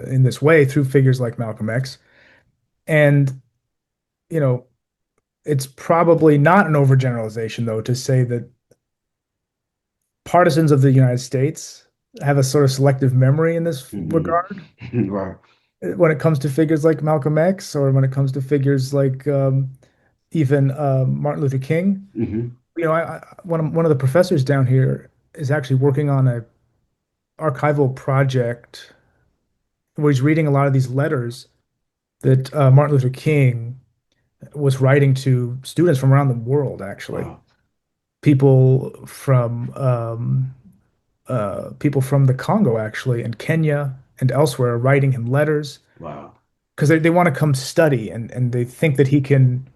in this way through figures like Malcolm X. And, you know, it's probably not an overgeneralization, though, to say that partisans of the United States have a sort of selective memory in this Mhm. regard Right. when it comes to figures like Malcolm X or when it comes to figures like even Martin Luther King. Hmm. One of the professors down here is actually working on a archival project where he's reading a lot of these letters that Martin Luther King was writing to students from around the world, actually. Wow. People from people from the Congo actually and Kenya and elsewhere are writing him letters Wow. because they want to come study and they think that he can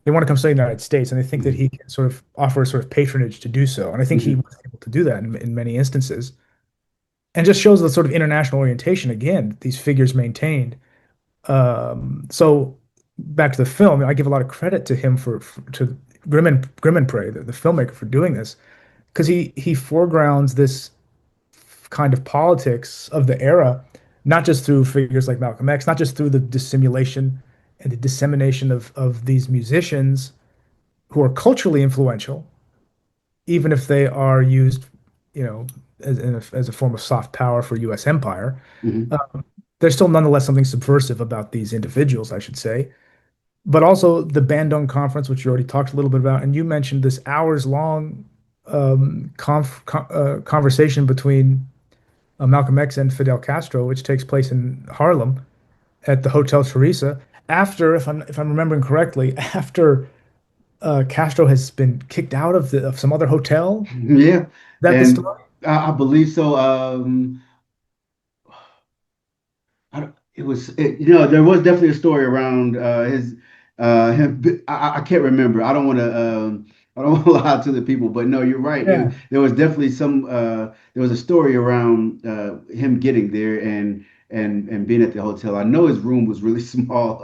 they want to come study in the United States and they think that Hmm. he can sort of offer a sort of patronage to do so. And I think he Hmm. was able to do that in many instances. And just shows the sort of international orientation again these figures maintained. So back to the film, I give a lot of credit to him for to Grim and Prey, the filmmaker, for doing this because he foregrounds this kind of politics of the era, not just through figures like Malcolm X, not just through the dissimulation and the dissemination of these musicians who are culturally influential, even if they are used, you know, as a form of soft power for U.S. empire. Hmm. Um, there's still nonetheless something subversive about these individuals, I should say. But also the Bandung conference, which you already talked a little bit about, and you mentioned this hours long conversation between Malcolm X and Fidel Castro, which takes place in Harlem at the Hotel Teresa. After, if I'm remembering correctly, after Castro has been kicked out of some other hotel. Yeah, Is that the and story? I believe so. It was, there was definitely a story around his him. I can't remember. I don't want to lie to the people, but no, you're right. Yeah. There was definitely there was a story around him getting there and being at the hotel. I know his room was really small.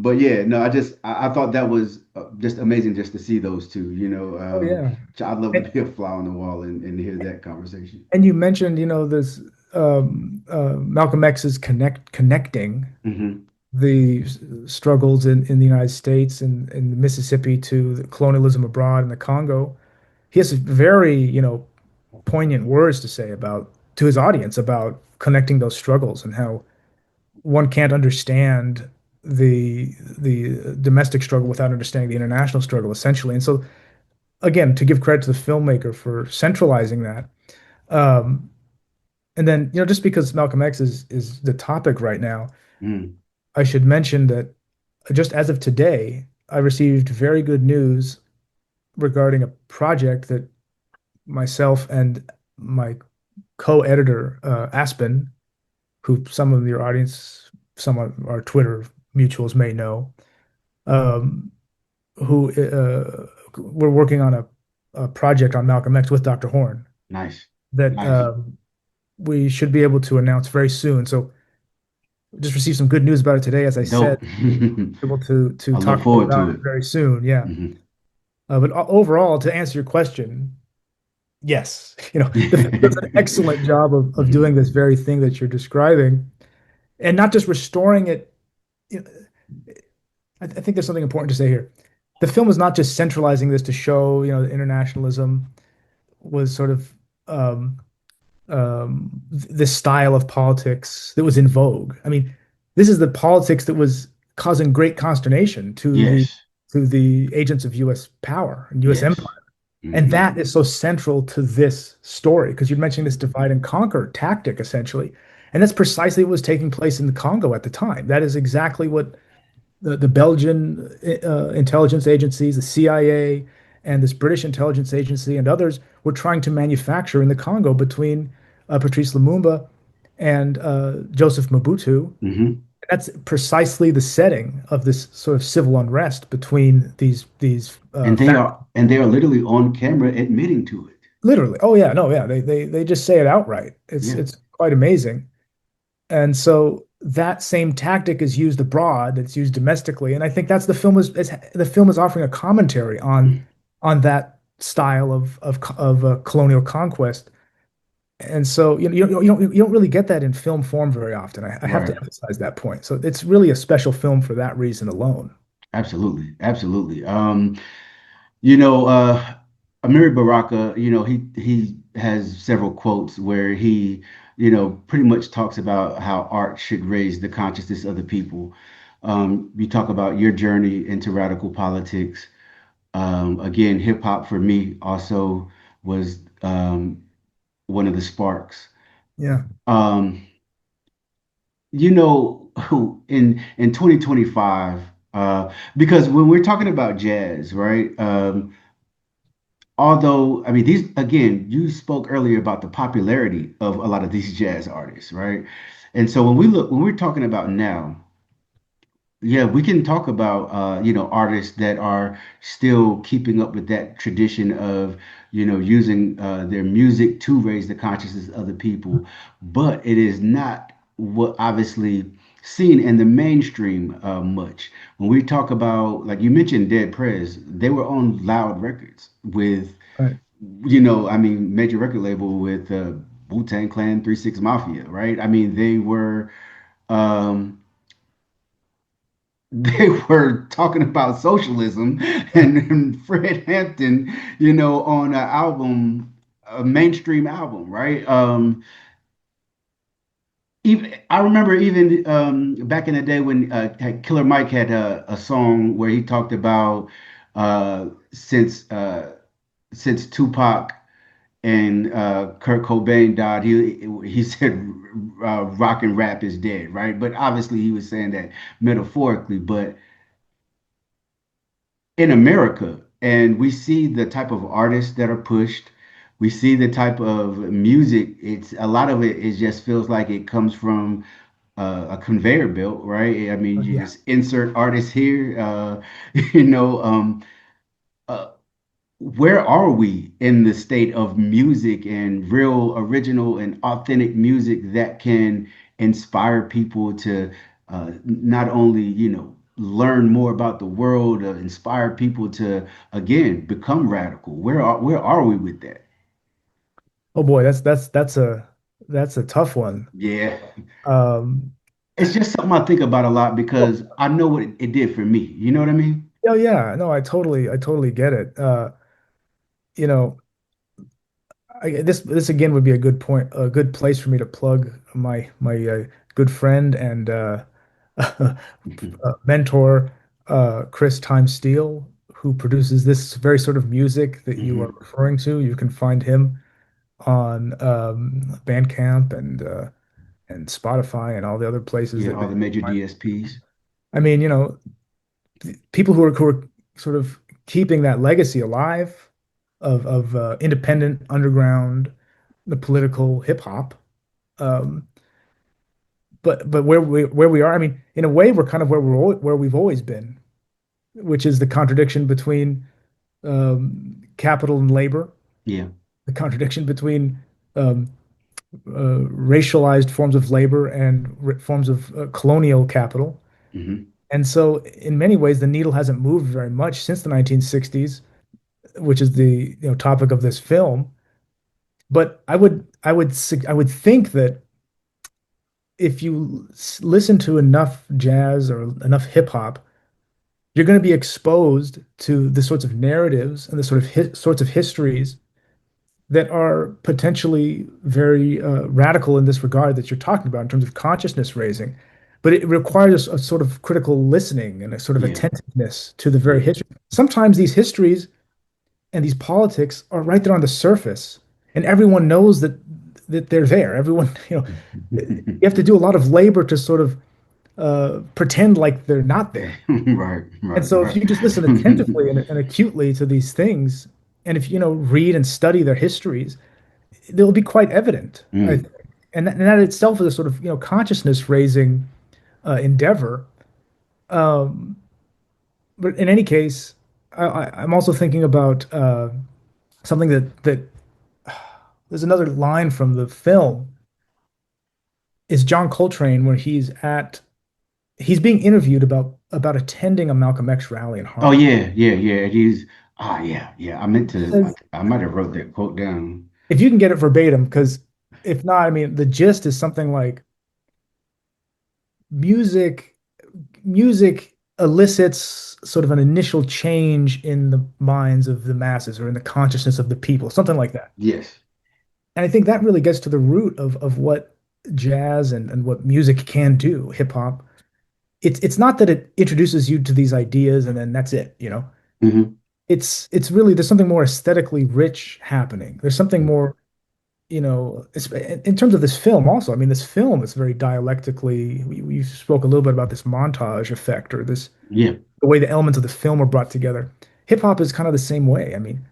But yeah, no, I thought that was just amazing just to see those two. Oh yeah. I'd love to And, be a fly on the wall and hear that conversation. and you mentioned, this Malcolm X is connecting Hmm. the struggles in the United States and in Mississippi to the colonialism abroad in the Congo. He has very, poignant words to say about to his audience about connecting those struggles and how one can't understand the domestic struggle without understanding the international struggle, essentially. And so, again, to give credit to the filmmaker for centralizing that. Um, and then, just because Malcolm X is the topic right now, Mm. I should mention that just as of today, I received very good news regarding a project that myself and my co-editor, Aspen, who some of your audience, some of our Twitter mutuals may know, um, who we're working on a project on Malcolm X with Dr. Horn Nice. that Nice. we should be able to announce very soon. So just received some good news about it today, as I said, Dope. able to I look talk more forward about to it it. very soon. Yeah. Mhm. But overall, to answer your question, yes, the film does an excellent job of Mhm. doing this very thing that you're describing, and not just restoring it. You know, I think there's something important to say here. The film is not just centralizing this to show, that internationalism was sort of this style of politics that was in vogue. I mean, this is the politics that was causing great consternation Yes. to the agents of U.S. power and U.S. Yes. empire. And Hmm. that is so central to this story because you're mentioning this divide and conquer tactic essentially. And that's precisely what was taking place in the Congo at the time. That is exactly what the Belgian intelligence agencies, the CIA, and this British intelligence agency and others were trying to manufacture in the Congo between Patrice Lumumba and Joseph Mobutu. Hmm. That's precisely the setting of this sort of civil unrest between these factions. And they are literally on camera admitting to it. Literally. Oh yeah, no, yeah. They just say it outright. Yeah. It's quite amazing. And so that same tactic is used abroad, it's used domestically, and I think that's the film is offering a commentary on that style of colonial conquest. And so you don't really get that in film form very often. I have to Right. emphasize that point. So it's really a special film for that reason alone. Absolutely. Absolutely. You know, Amiri Baraka, he has several quotes where he, pretty much talks about how art should raise the consciousness of the people. You talk about your journey into radical politics. Again, hip hop for me also was one of the sparks. Yeah, Um, who in 2025, because when we're talking about jazz, right? although I mean these again, you spoke earlier about the popularity of a lot of these jazz artists, right? And so when we're talking about now, yeah, we can talk about artists that are still keeping up with that tradition of using their music to raise the consciousness of the people, but it is not what obviously seen in the mainstream much. When we talk about, like you mentioned, Dead Prez, they were on Loud Records with Right. I mean, major record label with Wu-Tang Clan, 3 6 Mafia, right? I mean, they were. Um, they were talking about socialism and Fred Hampton, on an album, a mainstream album, right? Even I remember even back in the day when Killer Mike had a song where he talked about since Tupac and Kurt Cobain died, he said rock and rap is dead, right? But obviously he was saying that metaphorically, but in America, and we see the type of artists that are pushed. We see the type of music. It's a lot of it. It just feels like it comes from a conveyor belt, right? I mean, you Yeah. just insert artists here. You know, uh, where are we in the state of music and real, original, and authentic music that can inspire people to not only, learn more about the world, inspire people to again become radical? Where are we with that? Oh boy, that's a tough one. Yeah, Um, it's just something I think about a lot because I know what it did for me. You know what I mean? oh yeah, no, I totally get it. You know, this again would be a good point, a good place for me to plug my good friend and mentor, Chris Time Steele, who produces this very sort of music that you are Hmm. referring to. You can find him on Bandcamp and Spotify and all the other places Yeah, that all you the major find. DSPs. I mean, people who are sort of keeping that legacy alive of independent underground, the political hip hop. Um, but where we are, I mean, in a way, we're kind of where we've always been, which is the contradiction between capital and labor, Yeah. the contradiction between um, racialized forms of labor and forms of colonial capital. Hmm. And so, in many ways, the needle hasn't moved very much since the 1960s, which is the topic of this film. But I would think that if you listen to enough jazz or enough hip hop, you're going to be exposed to the sorts of narratives and the sorts of histories that are potentially very radical in this regard that you're talking about in terms of consciousness raising. But it requires a sort of critical listening and a sort of Yeah. attentiveness to the very Yeah. history. Sometimes these histories and these politics are right there on the surface, and everyone knows that they're there. Everyone, you have to do a lot of labor to sort of pretend like they're not there. Right, And right, so if right. you just listen attentively and acutely to these things, and if read and study their histories, they'll be quite evident, I Mm, think. And that itself is a sort of consciousness raising endeavor. Um, but in any case, I'm also thinking about something that there's another line from the film is John Coltrane where he's being interviewed about attending a Malcolm X rally in oh Harlem. yeah, yeah, yeah. It is. Ah, yeah, yeah. I meant to. Says, I might have wrote that quote down. if you can get it verbatim, because if not, I mean, the gist is something like music music elicits sort of an initial change in the minds of the masses or in the consciousness of the people, something like that. Yes. And I think that really gets to the root of what jazz and what music can do, hip hop. It's not that it introduces you to these ideas and then that's it. Hmm. It's really there's something more aesthetically rich happening. There's something more, in terms of this film also. I mean, this film is very dialectically, we spoke a little bit about this montage effect or this Yeah. the way the elements of the film are brought together. Hip hop is kind of the same way. I mean,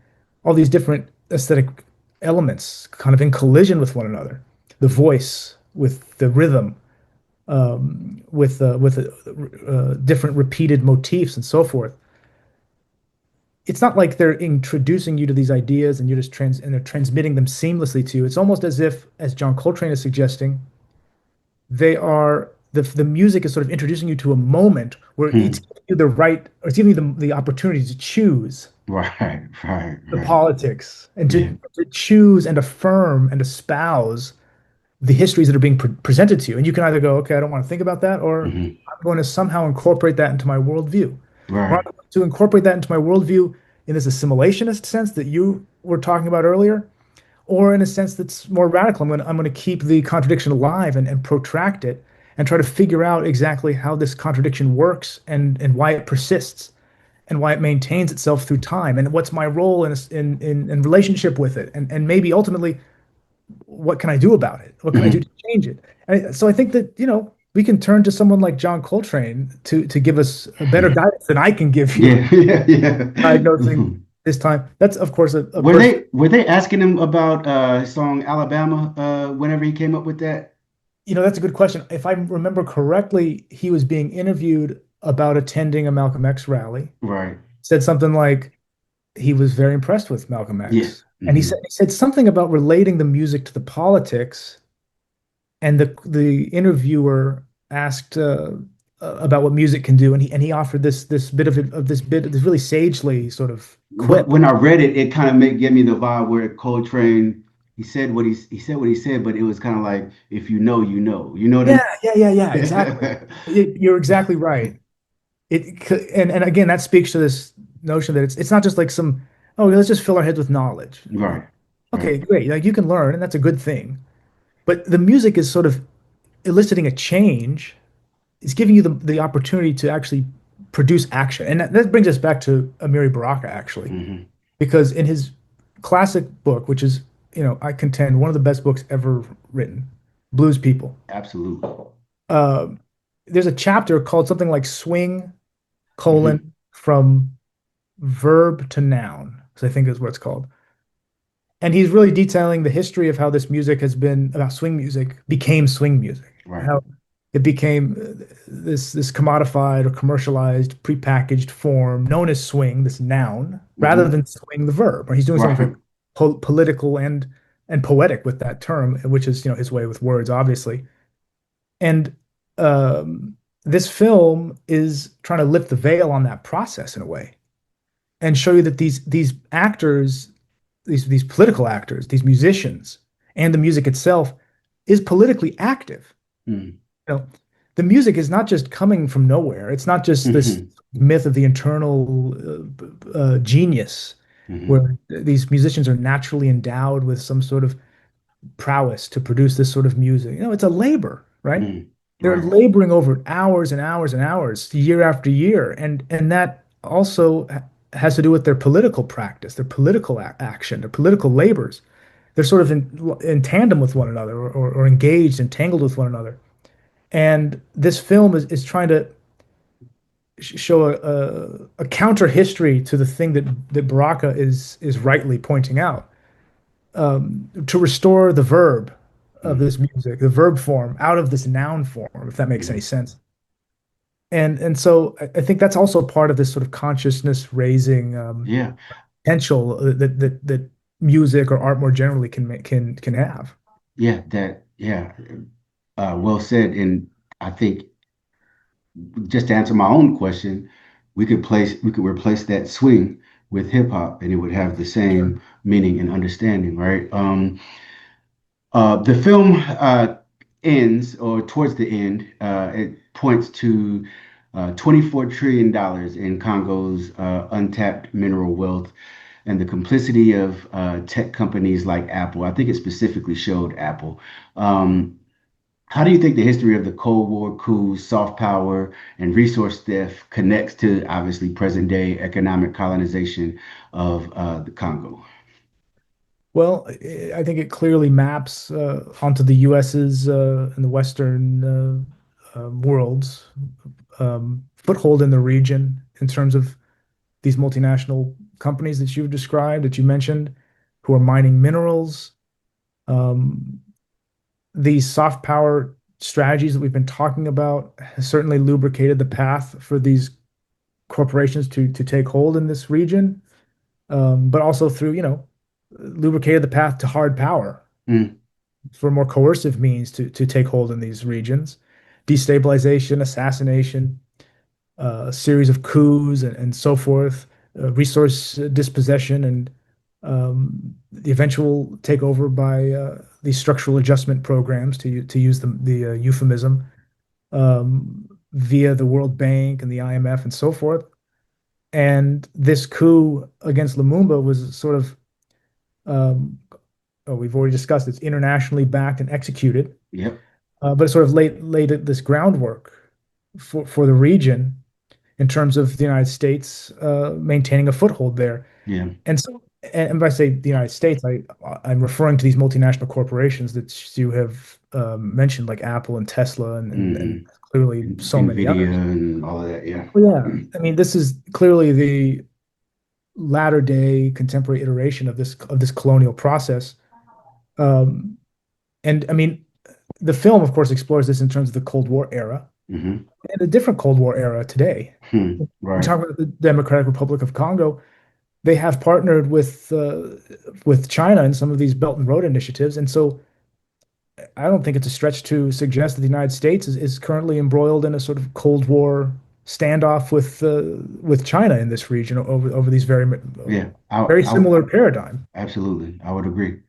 all these different aesthetic elements kind of in collision with one another. The voice with the rhythm, with different repeated motifs and so forth. It's not like they're introducing you to these ideas and they're transmitting them seamlessly to you. It's almost as if, as John Coltrane is suggesting, they are the music is sort of introducing you to a moment where it's Hmm. giving you the right, or it's giving you the opportunity to choose Right, right, the right. politics and Yeah. to choose and affirm and espouse the histories that are being presented to you. And you can either go, okay, I don't want to think about that, or Hmm. I'm going to somehow incorporate that into my worldview. Or I'm Right. going to incorporate that into my worldview in this assimilationist sense that you were talking about earlier, or in a sense that's more radical. I'm going to keep the contradiction alive and protract it and try to figure out exactly how this contradiction works and why it persists and why it maintains itself through time and what's my role in relationship with it and maybe ultimately what can I do about it? What can I do Hmm. to change it? And so I think that, we can turn to someone like John Coltrane to give us a better guidance than I can give you Yeah, yeah, yeah. diagnosing Mhm. this time. That's of course a person. Were they asking him about his song Alabama whenever he came up with that? That's a good question. If I remember correctly, he was being interviewed about attending a Malcolm X rally. Right. Said something like he was very impressed with Malcolm Yeah. X. And he said Hmm. he said something about relating the music to the politics. And the interviewer asked about what music can do, and he offered this really sagely sort of quip. When I read it, it kind of gave me the vibe where Coltrane he said what he said, but it was kind of like if you know, you know. You know what I Yeah, yeah, yeah, yeah, exactly. mean? You're exactly right. And again, that speaks to this notion that it's not just like some, oh, let's just fill our heads with knowledge. Right. Right. Okay, great. Like you can learn, and that's a good thing. But the music is sort of eliciting a change. It's giving you the opportunity to actually produce action. And that brings us back to Amiri Baraka, actually, Hmm. because in his classic book, which is, I contend one of the best books ever written, Blues People, Absolutely. uh, there's a chapter called something like Swing, Hmm. from verb to noun, so I think is what it's called. And he's really detailing the history of how this music has been, about swing music became swing music, Right. how it became this commodified or commercialized, prepackaged form known as swing, this noun, rather Hmm. than swing the verb. Or he's doing something Right. very political and poetic with that term, which is his way with words, obviously. And this film is trying to lift the veil on that process in a way and show you that these actors, these political actors, these musicians, and the music itself is politically active. Mm-hmm. You know, the music is not just coming from nowhere. It's not just this Hmm. myth of the internal genius, Hmm. where these musicians are naturally endowed with some sort of prowess to produce this sort of music. It's a labor, right? Hmm. They're Right. laboring over hours and hours and hours, year after year, and that also has to do with their political practice, their political action, their political labors. They're sort of in tandem with one another, or engaged, entangled with one another. And this film is trying to show a counter history to the thing that Baraka is rightly pointing out, to restore the verb of Mm-hmm. this music, the verb form, out of this noun form, if that makes any sense. And so I think that's also part of this sort of consciousness raising Yeah. potential that music or art more generally can have. Yeah. Yeah. Well said. And I think just to answer my own question, we could replace that swing with hip hop and it would have the Sure. same meaning and understanding, right? The film ends, or towards the end, it points to $24 trillion dollars in Congo's untapped mineral wealth and the complicity of tech companies like Apple. I think it specifically showed Apple. Um, how do you think the history of the Cold War coups, soft power, and resource theft connects to obviously present day economic colonization of the Congo? Well, I think it clearly maps onto the US's and the Western world's foothold in the region in terms of these multinational companies that you've described, that you mentioned, who are mining minerals. Um, these soft power strategies that we've been talking about has certainly lubricated the path for these corporations to take hold in this region, but also through, lubricated the path to hard power Mm, for more coercive means to take hold in these regions, destabilization, assassination, a series of coups and so forth, resource dispossession, and the eventual takeover by these structural adjustment programs, to use the euphemism, via the World Bank and the IMF and so forth. And this coup against Lumumba was sort of, um, oh, we've already discussed, it's internationally backed and executed, yep. but it sort of laid this groundwork for the region in terms of the United States maintaining a foothold there. Yeah. And so, and when I say the United States, I'm referring to these multinational corporations that you have mentioned, like Apple and Tesla, and Hmm. clearly so many NVIDIA others. and all of that. Yeah. Well, yeah, I mean, this is clearly the latter day contemporary iteration of this colonial process. Um, and I mean, the film, of course, explores this in terms of the Cold War era Hmm. and a different Cold War era today. Hmm. We Right. talk about the Democratic Republic of Congo. They have partnered with China in some of these Belt and Road initiatives, and so I don't think it's a stretch to suggest that the United States is currently embroiled in a sort of Cold War standoff with China in this region over these Yeah. very similar paradigm. Absolutely. I would agree.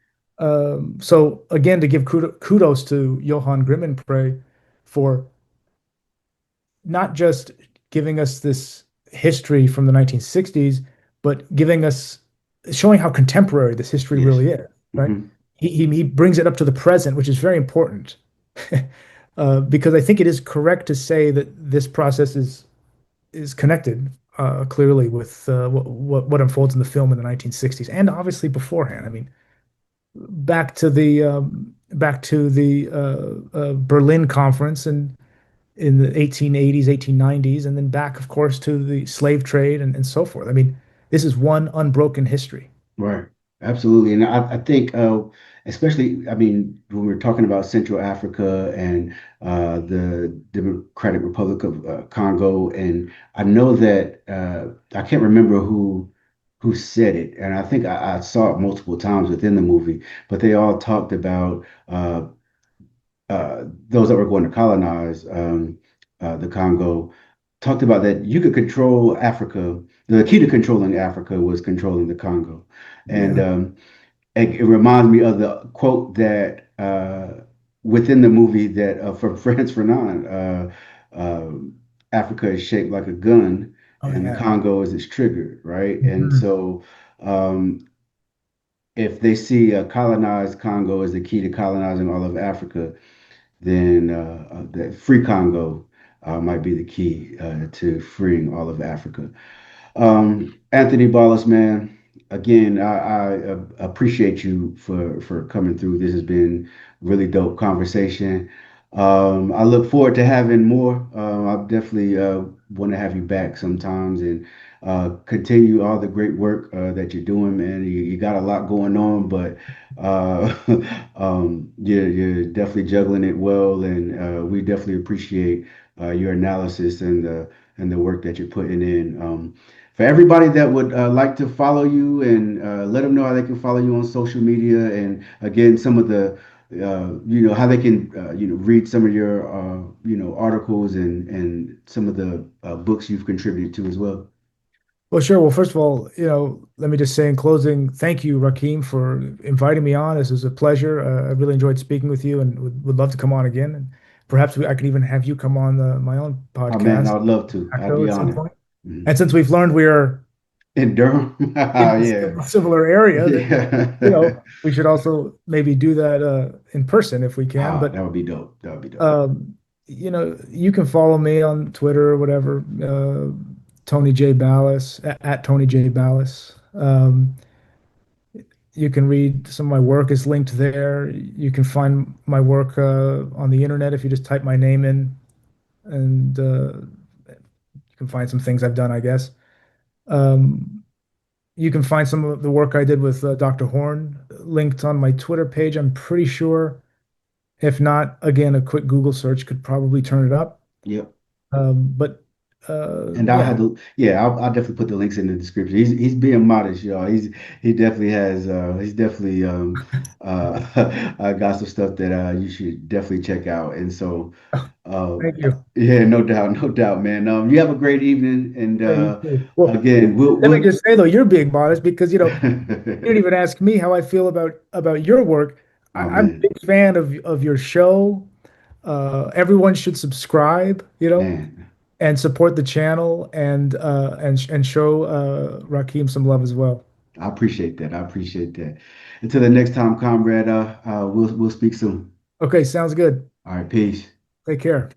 So again, to give kudos to Johann Grimmenpré for not just giving us this history from the 1960s, but showing how contemporary this history Yes. really is, right? Hmm. He brings it up to the present, which is very important, because I think it is correct to say that this process is connected clearly with what unfolds in the film in the 1960s and obviously beforehand. I mean, back to the Berlin Conference and in the 1880s, 1890s, and then back, of course, to the slave trade and so forth. I mean, this is one unbroken history. Right. Absolutely. And I think, especially, I mean, when we're talking about Central Africa and the Democratic Republic of Congo, and I know that I can't remember who said it, and I think I saw it multiple times within the movie, but they all talked about those that were going to colonize the Congo talked about that you could control Africa. The key to controlling Africa was controlling the Congo. And Yeah. it reminds me of the quote that within the movie that from Frantz Fanon, Africa is shaped like a gun Oh and the yeah. Congo is its trigger, right? And Mhm. so um, if they see a colonized Congo as the key to colonizing all of Africa, then that free Congo might be the key to freeing all of Africa. Anthony Ballas, man, again, I appreciate you for coming through. This has been really dope conversation. I look forward to having more. I definitely want to have you back sometimes and continue all the great work that you're doing, man. You got a lot going on, but uh, you're definitely juggling it well, and we definitely appreciate your analysis and the work that you're putting in. For everybody that would like to follow you and let them know how they can follow you on social media, and again, some of the how they can read some of your articles and some of the books you've contributed to as well. Well, sure. Well, first of all, let me just say in closing, thank you, Rakeem, for inviting me on. This was a pleasure. I really enjoyed speaking with you and would love to come on again. And perhaps I could even have you come on my own Oh man, I podcast, would love to. I'd Echo, be at some honored. point. Mhm. And since we've learned we are In Durham, in a yeah, similar area, then, yeah. we should also maybe do that in person if we can. Ah, But that would be dope. That would be dope. um, you can follow me on Twitter or whatever, Tony J Ballas at Tony J Ballas. You can read some of my work is linked there. You can find my work on the internet if you just type my name in, and you can find some things I've done, I guess. Um, You can find some of the work I did with Dr. Horn linked on my Twitter page, I'm pretty sure. If not, again, a quick Google search could probably turn it up. Yep. But And I'll yeah, have to, yeah, I'll definitely put the links in the description. He's being modest, y'all. He definitely has, he's definitely got some stuff that you should definitely check out. And so, uh, thank you. yeah, no doubt, no doubt, man. You have a great evening, and Yeah, you too. Well, again, let me just say though, you're being modest because you didn't even ask me how I feel about your work. oh I'm a man, big fan of your show. Everyone should subscribe, man, and support the channel and show Rakeem some love as well. I appreciate that. I appreciate that. Until the next time, comrade. We'll speak soon. Okay, sounds good. All right, peace. Take care.